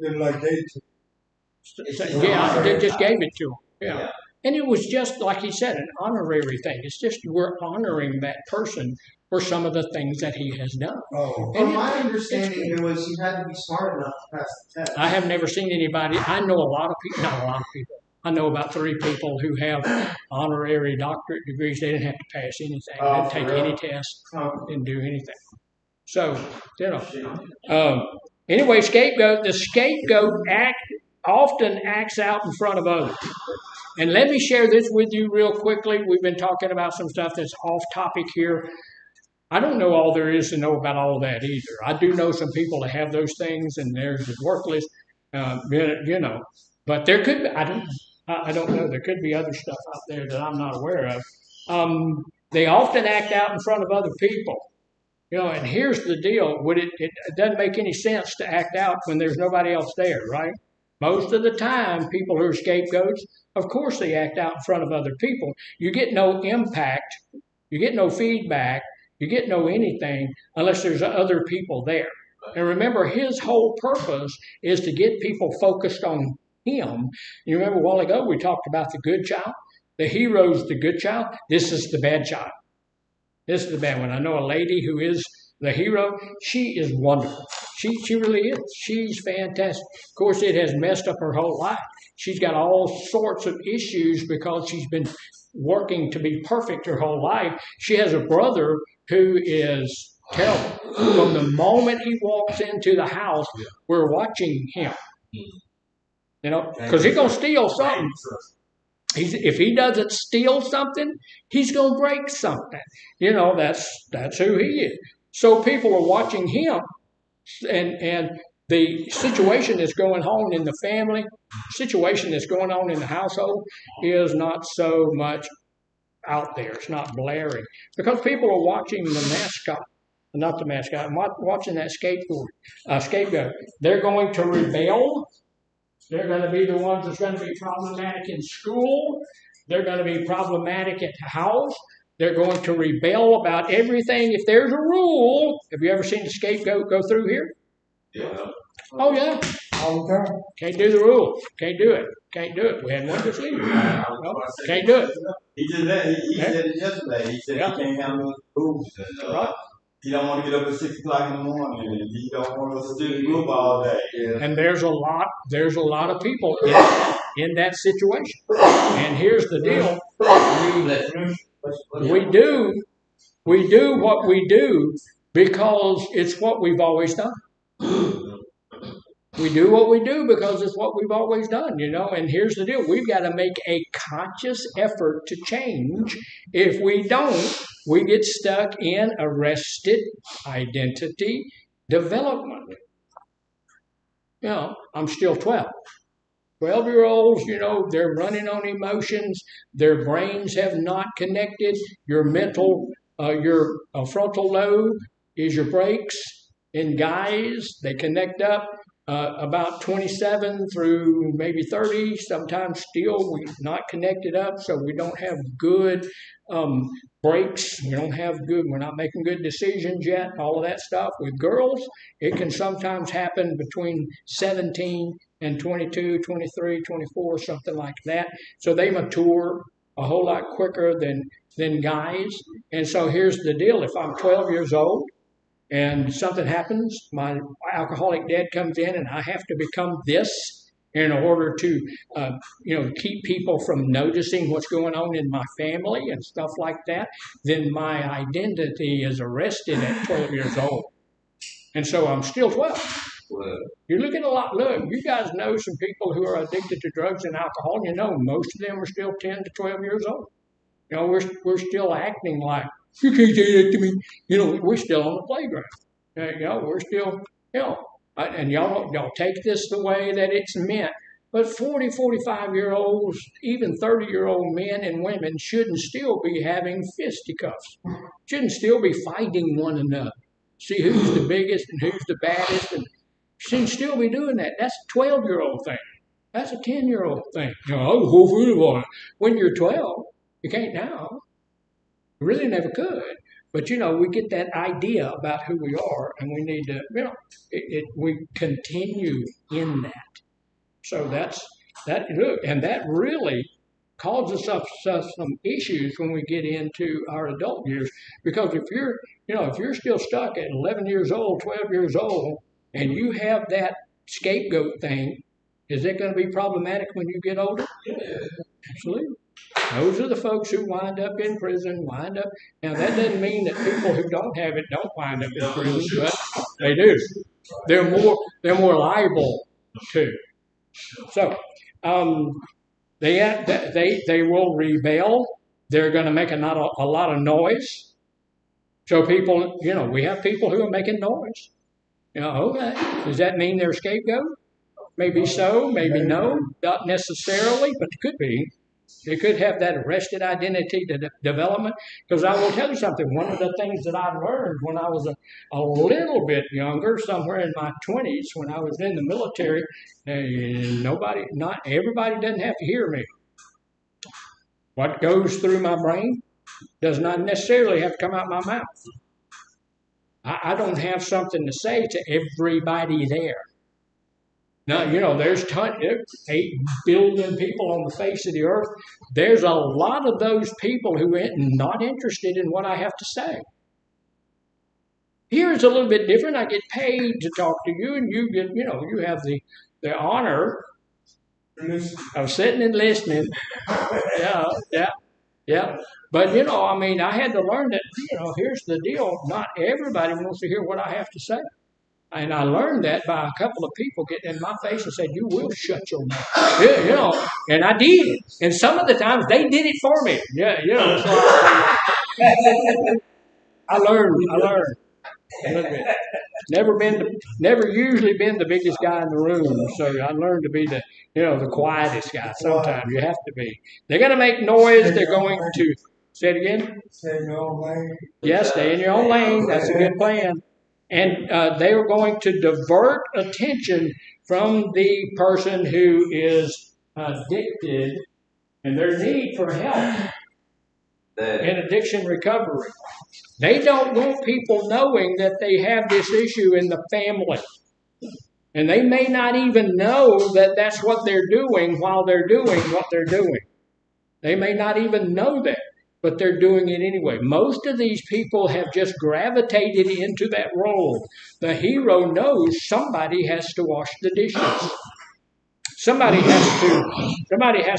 Yeah, they just gave it to him. Yeah. And it was just, like he said, an honorary thing. It's just we're honoring that person for some of the things that he has done. Oh. From my understanding, it was you had to be smart enough to pass the test. I have never seen anybody. I know a lot of people, not a lot of people. I know about 3 people who have honorary doctorate degrees. They didn't have to pass anything. They didn't take any tests. Didn't do anything. So, anyway, scapegoat. The scapegoat often acts out in front of others. And let me share this with you real quickly. We've been talking about some stuff that's off topic here. I don't know all there is to know about all of that either. I do know some people that have those things, and they're just worthless, But there could be, I don't know. There could be other stuff out there that I'm not aware of. They often act out in front of other people. And here's the deal. It doesn't make any sense to act out when there's nobody else there, right? Most of the time, people who are scapegoats, of course they act out in front of other people. You get no impact, you get no feedback, you get no anything unless there's other people there. And remember, his whole purpose is to get people focused on him. You remember a while ago we talked about the good child? The hero's the good child. This is the bad child. This is the bad one. I know a lady who is the hero. She is wonderful. She really is. She's fantastic. Of course, it has messed up her whole life. She's got all sorts of issues because she's been working to be perfect her whole life. She has a brother who is terrible. From the moment he walks into the house, we're watching him. Because he's going to steal something. If he doesn't steal something, he's going to break something. That's who he is. So people are watching him, and the situation that's going on in the family, situation that's going on in the household is not so much out there. It's not blaring. Because people are watching the mascot, not the mascot, watching that scapegoat. They're going to rebel. They're going to be the ones that's going to be problematic in school. They're going to be problematic at the house. They're going to rebel about everything. If there's a rule, have you ever seen a scapegoat go through here? Yeah. Oh, yeah. All the time. Can't do the rule. Can't do it. Can't do it. We had one this evening. No, can't do it. He said it yesterday. He said he can't handle the rules. Right. He don't want to get up at 6 o'clock in the morning, and he don't want to sit in the group all day. Yeah. And there's a lot of people in that situation. And here's the deal: we do what we do because it's what we've always done. We do what we do because it's what we've always done, And here's the deal: we've got to make a conscious effort to change. If we don't, we get stuck in arrested identity development. I'm still 12. 12-year-olds, you know, they're running on emotions. Their brains have not connected. Your your frontal lobe is your brakes. In guys, they connect up about 27 through maybe 30. Sometimes still we're not connected up, so we don't have good brakes. We're not making good decisions yet, all of that stuff. With girls, it can sometimes happen between 17 and 22, 23, 24, something like that. So they mature a whole lot quicker than guys. And so here's the deal. If I'm 12 years old and something happens, my alcoholic dad comes in and I have to become this in order to, keep people from noticing what's going on in my family and stuff like that, then my identity is arrested at 12 years old. And so I'm still 12. You're looking look, you guys know some people who are addicted to drugs and alcohol. You know, most of them are still 10 to 12 years old. You know, we're still acting like, you can't say that to me. You know, we're still on the playground. We're still, and y'all take this the way that it's meant. But 40, 45-year-olds, even 30-year-old men and women shouldn't still be having fisticuffs. Shouldn't still be fighting one another. See who's the biggest and who's the baddest, and shouldn't still be doing that. That's a 12-year-old thing. That's a 10-year-old thing. I'll go for it. When you're 12, you can't now. You really never could. But, we get that idea about who we are, and we need to, we continue in that. So that's that. Look, and that really causes us some issues when we get into our adult years. Because if you're still stuck at 11 years old, 12 years old, and you have that scapegoat thing, is it going to be problematic when you get older? Absolutely. Those are the folks who wind up in prison, Now, that doesn't mean that people who don't have it don't wind up in prison, but they do. They're more liable to. So, they will rebel. They're going to make a lot of noise. So people, we have people who are making noise. Okay. Does that mean they're scapegoat? Maybe so, maybe no, not necessarily, but it could be. They could have that arrested identity development. Because I will tell you something, one of the things that I learned when I was a little bit younger, somewhere in my 20s, when I was in the military, not everybody doesn't have to hear me. What goes through my brain does not necessarily have to come out my mouth. I don't have something to say to everybody there. Now, there's 8 billion people on the face of the earth. There's a lot of those people who are not interested in what I have to say. Here it's a little bit different. I get paid to talk to you, and you get, you have the honor of sitting and listening. Yeah. But, I had to learn that, here's the deal. Not everybody wants to hear what I have to say. And I learned that by a couple of people getting in my face and said, you will shut your mouth. And I did. And some of the times they did it for me. So I learned a little bit. Never usually been the biggest guy in the room. So I learned to be the quietest guy. Sometimes you have to be. They're going to make noise. They're going to, say it again? Stay in your own lane. Yes, stay in your own lane. That's a good plan. And they are going to divert attention from the person who is addicted and their need for help in addiction recovery. They don't want people knowing that they have this issue in the family. And they may not even know that that's what they're doing while they're doing what they're doing. They may not even know that, but they're doing it anyway. Most of these people have just gravitated into that role. The hero knows somebody has to wash the dishes. Somebody has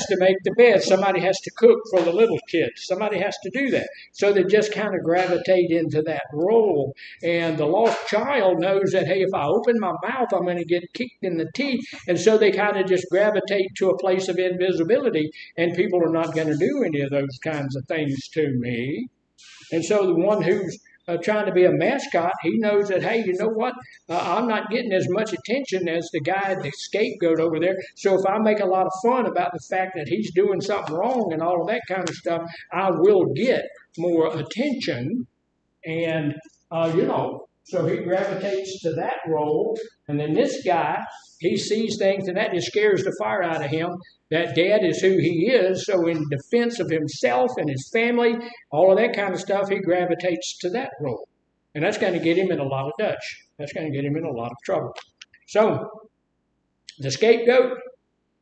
to make the bed. Somebody has to cook for the little kids. Somebody has to do that. So they just kind of gravitate into that role. And the lost child knows that, hey, if I open my mouth, I'm going to get kicked in the teeth. And so they kind of just gravitate to a place of invisibility, and people are not going to do any of those kinds of things to me. And so the one who's trying to be a mascot. He knows that, hey, you know what? I'm not getting as much attention as the guy, the scapegoat over there. So if I make a lot of fun about the fact that he's doing something wrong and all of that kind of stuff, I will get more attention. And, so he gravitates to that role. And then this guy, he sees things, and that just scares the fire out of him. That dad is who he is, so in defense of himself and his family, all of that kind of stuff, he gravitates to that role. And that's going to get him in a lot of Dutch. That's going to get him in a lot of trouble. So, the scapegoat,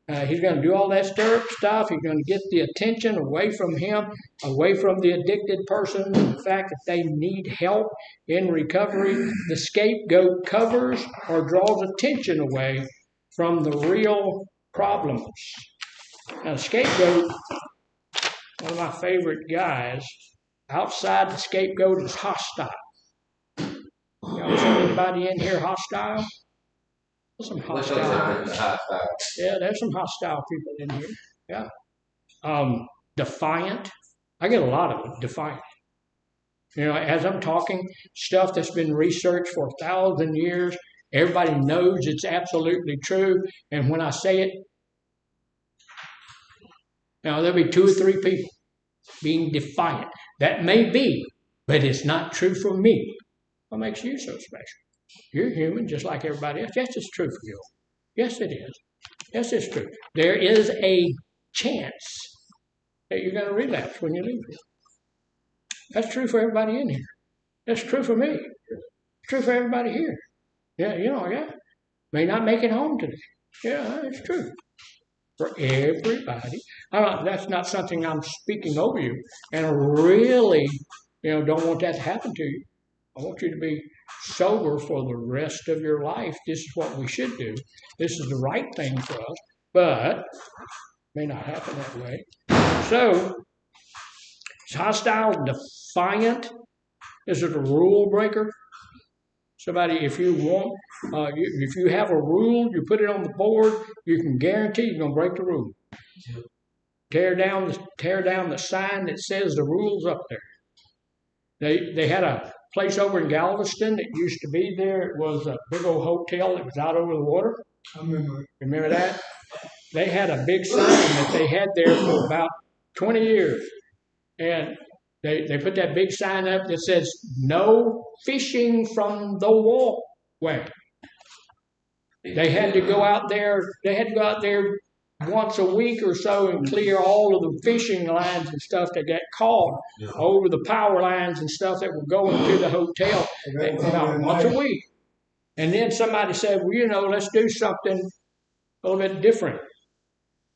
he's going to do all that stirrup stuff. He's going to get the attention away from him, away from the addicted person, the fact that they need help in recovery. The scapegoat covers or draws attention away from the real problems. Now, the scapegoat, one of my favorite guys, outside the scapegoat is hostile. Y'all see anybody in here hostile? There's some hostile. Yeah, there's some hostile people in here. Yeah. Defiant. I get a lot of it, defiant. As I'm talking, stuff that's been researched for 1,000 years, everybody knows it's absolutely true. And when I say it, now, there'll be 2 or 3 people being defiant. That may be, but it's not true for me. What makes you so special? You're human just like everybody else. Yes, it's true for you. Yes, it is. Yes, it's true. There is a chance that you're going to relapse when you leave here. That's true for everybody in here. That's true for me. It's true for everybody here. Yeah. May not make it home today. Yeah, it's true. For everybody. That's not something I'm speaking over you. And I really, don't want that to happen to you. I want you to be sober for the rest of your life. This is what we should do. This is the right thing for us, but it may not happen that way. So, it's hostile, defiant. Is it a rule breaker? Somebody, if you want, if you have a rule, you put it on the board, you can guarantee you're going to break the rule. Tear down the sign that says the rule's up there. They had a place over in Galveston that used to be there. It was a big old hotel that was out over the water. I remember. Remember that? They had a big sign that they had there for about 20 years. And they put that big sign up that says, "No fishing from the walkway." They had to go out there once a week or so and clear all of the fishing lines and stuff that got caught over the power lines and stuff that were going to the hotel about once a week. And then somebody said, well, let's do something a little bit different.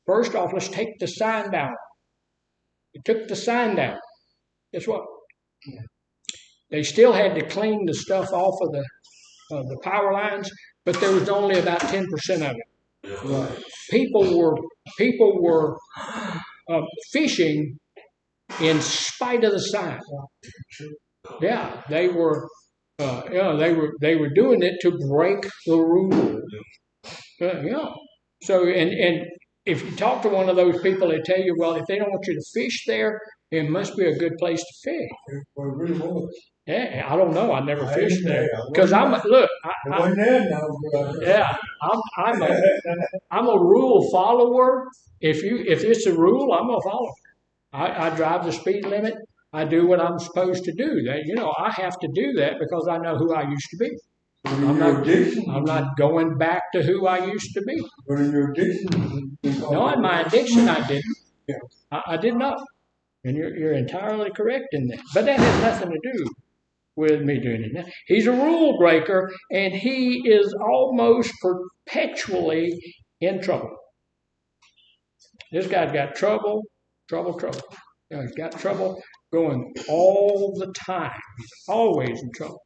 First off, let's take the sign down. They took the sign down. Guess what? They still had to clean the stuff off of the power lines, but there was only about 10% of it. Right. People were fishing in spite of the sign. Yeah, they were doing it to break the rule. So and if you talk to one of those people, they tell you, well, if they don't want you to fish there, it must be a good place to fish. Well, it really was. Yeah, I don't know. I never fished there because I'm a rule follower. If it's a rule, I'm a follower. I drive the speed limit. I do what I'm supposed to do. That I have to do that because I know who I used to be. I'm not going back to who I used to be. But in your addiction, no, in my addiction, I didn't. Yeah. I did not. And you're entirely correct in that. But that has nothing to do with me doing it. Now, he's a rule breaker, and he is almost perpetually in trouble. This guy's got trouble. He's got trouble going all the time. He's always in trouble.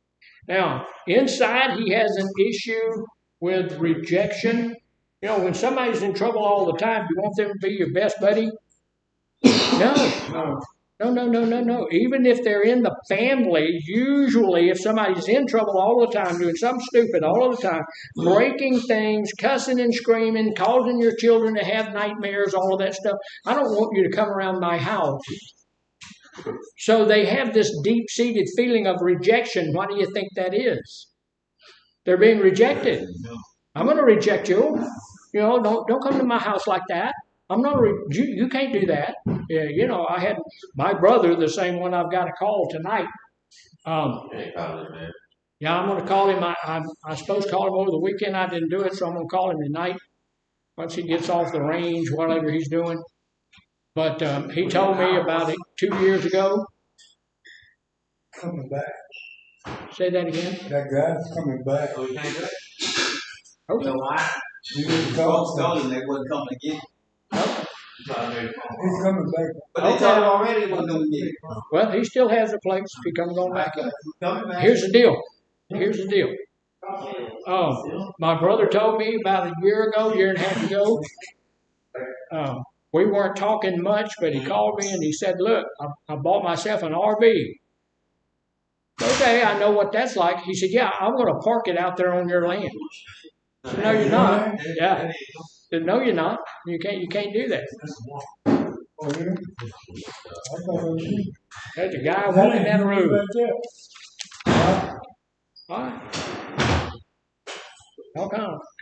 Now, inside, he has an issue with rejection. When somebody's in trouble all the time, you want them to be your best buddy? No. Even if they're in the family, usually if somebody's in trouble all the time, doing something stupid all the time, breaking things, cussing and screaming, causing your children to have nightmares, all of that stuff, I don't want you to come around my house. So they have this deep-seated feeling of rejection. What do you think that is? They're being rejected. I'm going to reject you. Don't come to my house like that. I'm not. You can't do that. Yeah, I had my brother, the same one I've got to call tonight. Yeah, I'm going to call him. I'm supposed to call him over the weekend. I didn't do it, so I'm going to call him tonight once he gets off the range, whatever he's doing. But he told me about it 2 years ago. Coming back. Say that again. That guy's coming back. Okay. why? You need to Folks talk told him they wasn't coming again. He's coming back. But they told him already he wasn't coming again. Well, he still has a place. He comes on back in. Coming back. Here's the deal. My brother told me about a year and a half ago. We weren't talking much, but he called me and he said, "Look, I bought myself an RV." Okay, I know what that's like. He said, "Yeah, I'm going to park it out there on your land." I said, "No, you're not." Yeah. I said, "No, you're not. You can't do that." Oh, yeah? I thought it was you. There's a guy walking down the road. Right there. All right.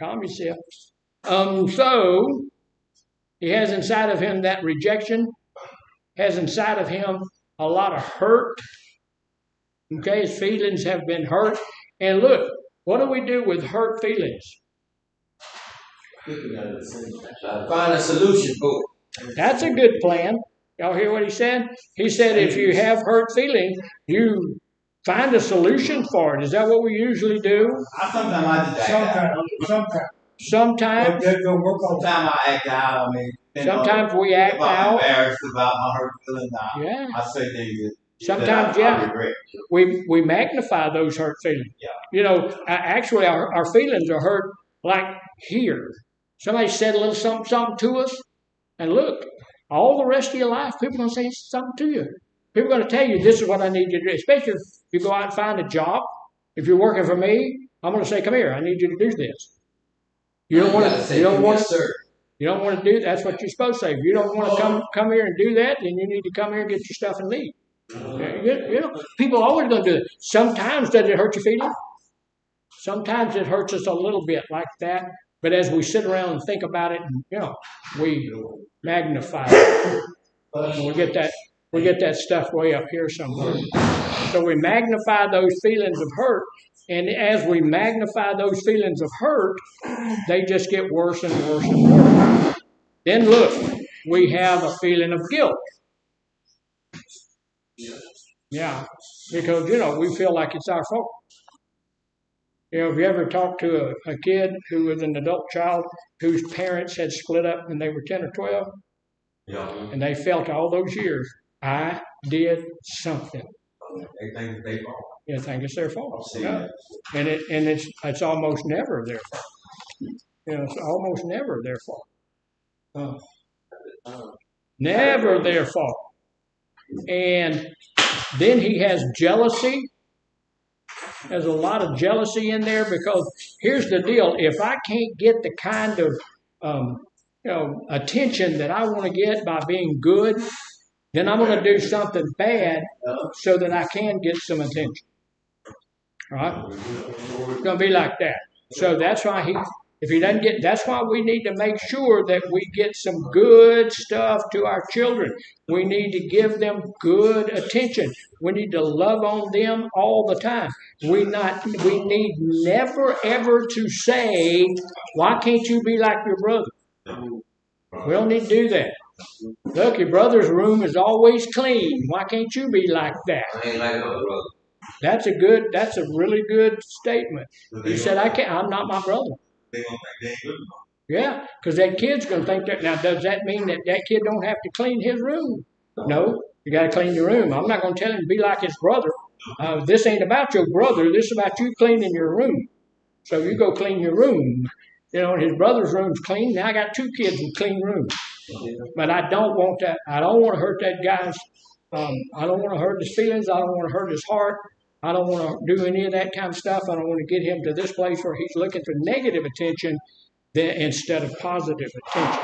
Calm yourself. So he has inside of him that rejection, has inside of him a lot of hurt. Okay, his feelings have been hurt. And look, what do we do with hurt feelings? Find a solution for it. That's a good plan. Y'all hear what he said? He said if you have hurt feelings, you find a solution for it. Is that what we usually do? Sometimes I just act out. Sometimes. That don't work all the time. Sometimes I act out. I mean, Sometimes we act if I'm out. embarrassed about my hurt feelings. Yeah. I say things that Sometimes, I regret. we magnify those hurt feelings. Yeah. Actually, our feelings are hurt like here. Somebody said a little something to us, and look, all the rest of your life, people are going to say something to you. People are going to tell you, this is what I need you to do. Especially if you go out and find a job. If you're working for me, I'm going to say, come here, I need you to do this. You don't want to. You don't want to. You don't want to do. That's what you're supposed to say. If you don't want to come here and do that, then you need to come here and get your stuff and leave. People are always going to do it. Sometimes does it hurt your feelings? Sometimes it hurts us a little bit like that. But as we sit around and think about it, we magnify it. We get that stuff way up here somewhere. So we magnify those feelings of hurt, and as we magnify those feelings of hurt, they just get worse and worse and worse. Then look, we have a feeling of guilt. Yeah, because we feel like it's our fault. Have you ever talked to a kid who was an adult child whose parents had split up when they were 10 or 12? Yeah. And they felt all those years, I did something. They think it's their fault. You think it's their fault. Yeah. And it's almost never their fault. It's almost never their fault. Never their fault. And then he has jealousy. There's a lot of jealousy in there because here's the deal. If I can't get the kind of attention that I want to get by being good, then I'm going to do something bad so that I can get some attention. All right? It's going to be like that. So that's why that's why we need to make sure that we get some good stuff to our children. We need to give them good attention. We need to love on them all the time. We need never ever to say, why can't you be like your brother? We don't need to do that. Look, your brother's room is always clean. Why can't you be like that? I ain't like my brother. That's a really good statement. He said, I'm not my brother. They gonna think they ain't good enough. Yeah, because that kid's going to think that. Now, does that mean that kid don't have to clean his room? No, you got to clean your room. I'm not going to tell him to be like his brother. This ain't about your brother. This is about you cleaning your room. So you go clean your room. His brother's room's clean. Now I got 2 kids with clean rooms. But I don't want that. I don't want to hurt that guy's. I don't want to hurt his feelings. I don't want to hurt his heart. I don't want to do any of that kind of stuff. I don't want to get him to this place where he's looking for negative attention instead of positive attention.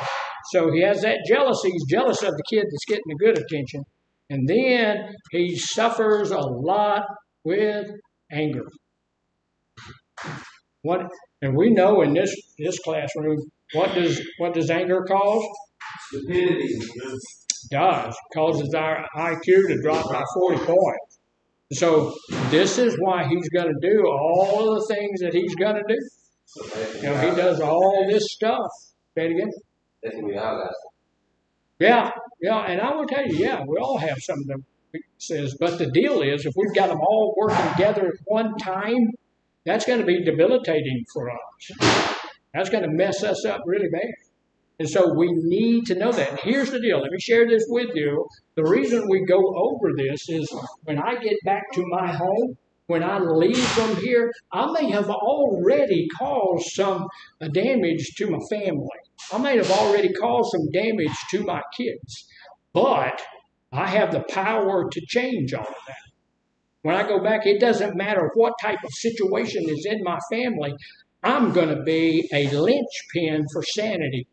So he has that jealousy. He's jealous of the kid that's getting the good attention. And then he suffers a lot with anger. What? And we know in this classroom, what does anger cause? Stupidity. Causes our IQ to drop by 40 points. So this is why he's going to do all the things that he's going to do. He does all this stuff. Say it again. Yeah, and I will tell you, we all have some of them weaknesses, but the deal is, if we've got them all working together at one time, that's going to be debilitating for us. That's going to mess us up really bad. And so we need to know that. And here's the deal. Let me share this with you. The reason we go over this is when I get back to my home, when I leave from here, I may have already caused some damage to my family. I may have already caused some damage to my kids. But I have the power to change all of that. When I go back, it doesn't matter what type of situation is in my family. I'm going to be a linchpin for sanity.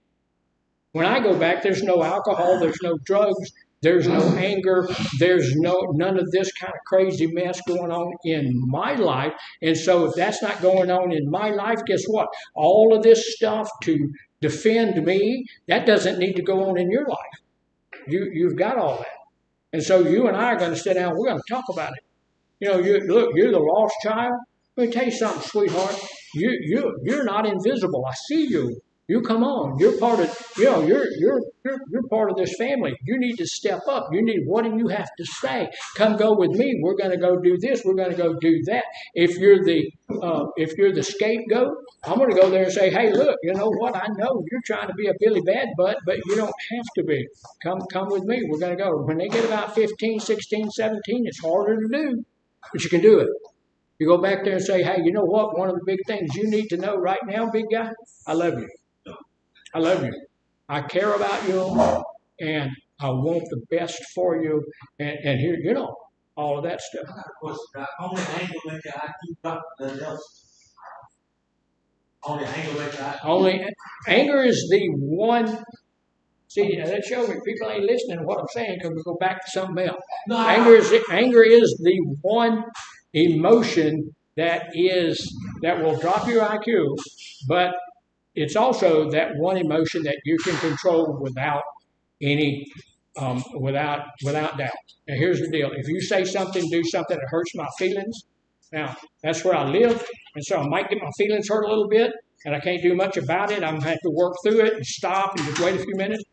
When I go back, there's no alcohol, there's no drugs, there's no anger, there's none of this kind of crazy mess going on in my life. And so if that's not going on in my life, guess what? All of this stuff to defend me, that doesn't need to go on in your life. You've got all that. And so you and I are going to sit down, we're going to talk about it. You're the lost child. Let me tell you something, sweetheart. You're not invisible. I see you. You come on. You're part of. You're part of this family. You need to step up. What do you have to say? Come go with me. We're going to go do this. We're going to go do that. If you're the scapegoat, I'm going to go there and say, hey, look, you know what? I know you're trying to be a Billy Bad Butt, but you don't have to be. Come with me. We're going to go. When they get about 15, 16, 17, it's harder to do, but you can do it. You go back there and say, hey, you know what? One of the big things you need to know right now, big guy, I love you. I love you. I care about you, and I want the best for you. And here, all of that stuff. Only anger make your IQ drop than else. Only anger make your IQ. Only anger is the one. See, that shows me people ain't listening to what I'm saying because we go back to something else. No, anger is the one emotion that will drop your IQ, but it's also that one emotion that you can control without any, without doubt. Now, here's the deal. If you say something, do something that hurts my feelings, now, that's where I live, and so I might get my feelings hurt a little bit, and I can't do much about it. I'm going to have to work through it and stop and just wait a few minutes.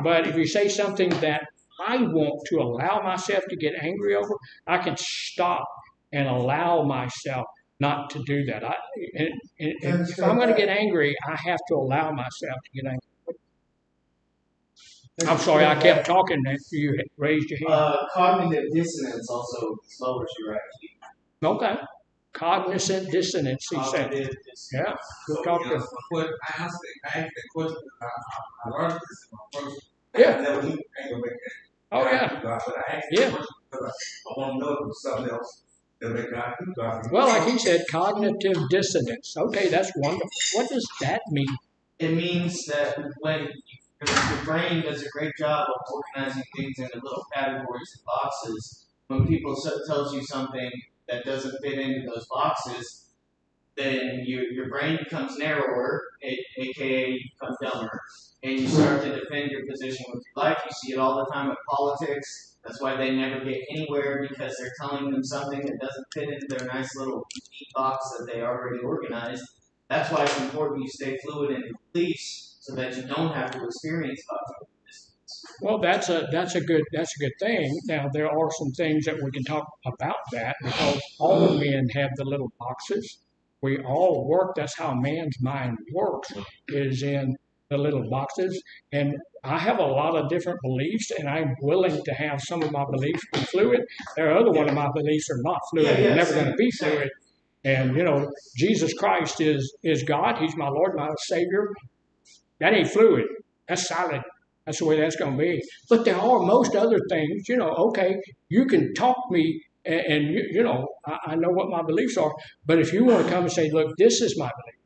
But if you say something that I want to allow myself to get angry over, I can stop and allow myself not to do that. If I'm going to get angry, I have to allow myself to get angry. I'm sorry, I kept talking after you raised your hand. Cognitive dissonance also lowers your IQ. Okay. Cognizant dissonance, he said. Yeah, good talk to him. I asked the question, I learned this in my first. Yeah. I never knew anger make that. Oh, yeah. But I asked the question because I want to know if it was something else that make your IQ drop. Well, like he said, cognitive dissonance. Okay, that's wonderful. What does that mean? It means that when your brain does a great job of organizing things into little categories and boxes, when people tells you something that doesn't fit into those boxes, then your brain becomes narrower, aka you become dumber, and you start to defend your position with your life. You see it all the time with politics. That's why they never get anywhere, because they're telling them something that doesn't fit into their nice little neat box that they already organized. That's why it's important you stay fluid in your beliefs so that you don't have to experience cognitive dissonance. Well, that's a good thing. Now there are some things that we can talk about that, because all men have the little boxes. We all work. That's how man's mind works, is in the little boxes. And I have a lot of different beliefs, and I'm willing to have some of my beliefs be fluid. There are other one of my beliefs are not fluid. They're never going to be fluid. And Jesus Christ is God. He's my Lord, my Savior. That ain't fluid. That's solid. That's the way that's going to be. But there are most other things, okay, you can talk me and I know what my beliefs are. But if you want to come and say, look, this is my belief,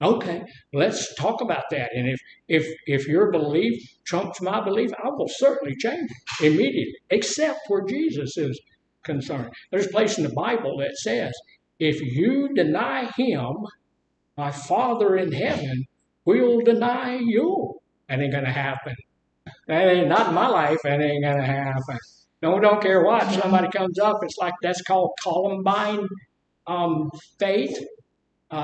Okay, let's talk about that. And if your belief trumps my belief, I will certainly change it immediately, except where Jesus is concerned. There's a place in the Bible that says, if you deny him, my Father in heaven will deny you. That ain't gonna happen. That ain't not in my life. That ain't gonna happen. No, don't care what. Somebody comes up. It's like that's called Columbine faith.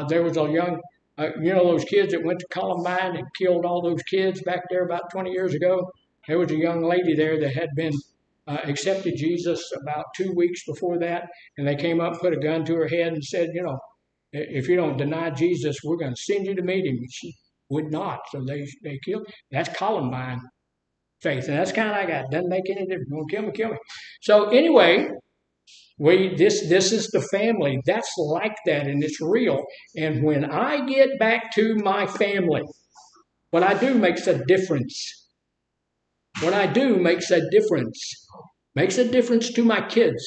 There was a young, those kids that went to Columbine and killed all those kids back there about 20 years ago. There was a young lady there that had been accepted Jesus about 2 weeks before that, and they came up, put a gun to her head, and said, if you don't deny Jesus, we're going to send you to meet him. She would not, so they killed. That's Columbine faith, and that's kind of like that. Doesn't make any difference. You want to kill me, kill me. So anyway, this is the family. That's like that, and it's real. And when I get back to my family, what I do makes a difference. What I do makes a difference. Makes a difference to my kids.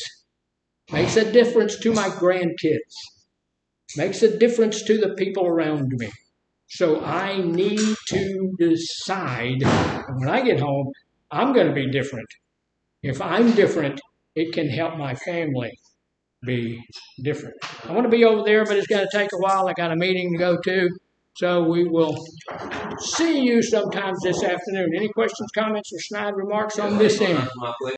Makes a difference to my grandkids. Makes a difference to the people around me. So I need to decide when I get home, I'm going to be different. If I'm different, it can help my family be different. I want to be over there, but it's going to take a while. I got a meeting to go to. So we will see you sometimes this afternoon. Any questions, comments, or snide remarks on this end?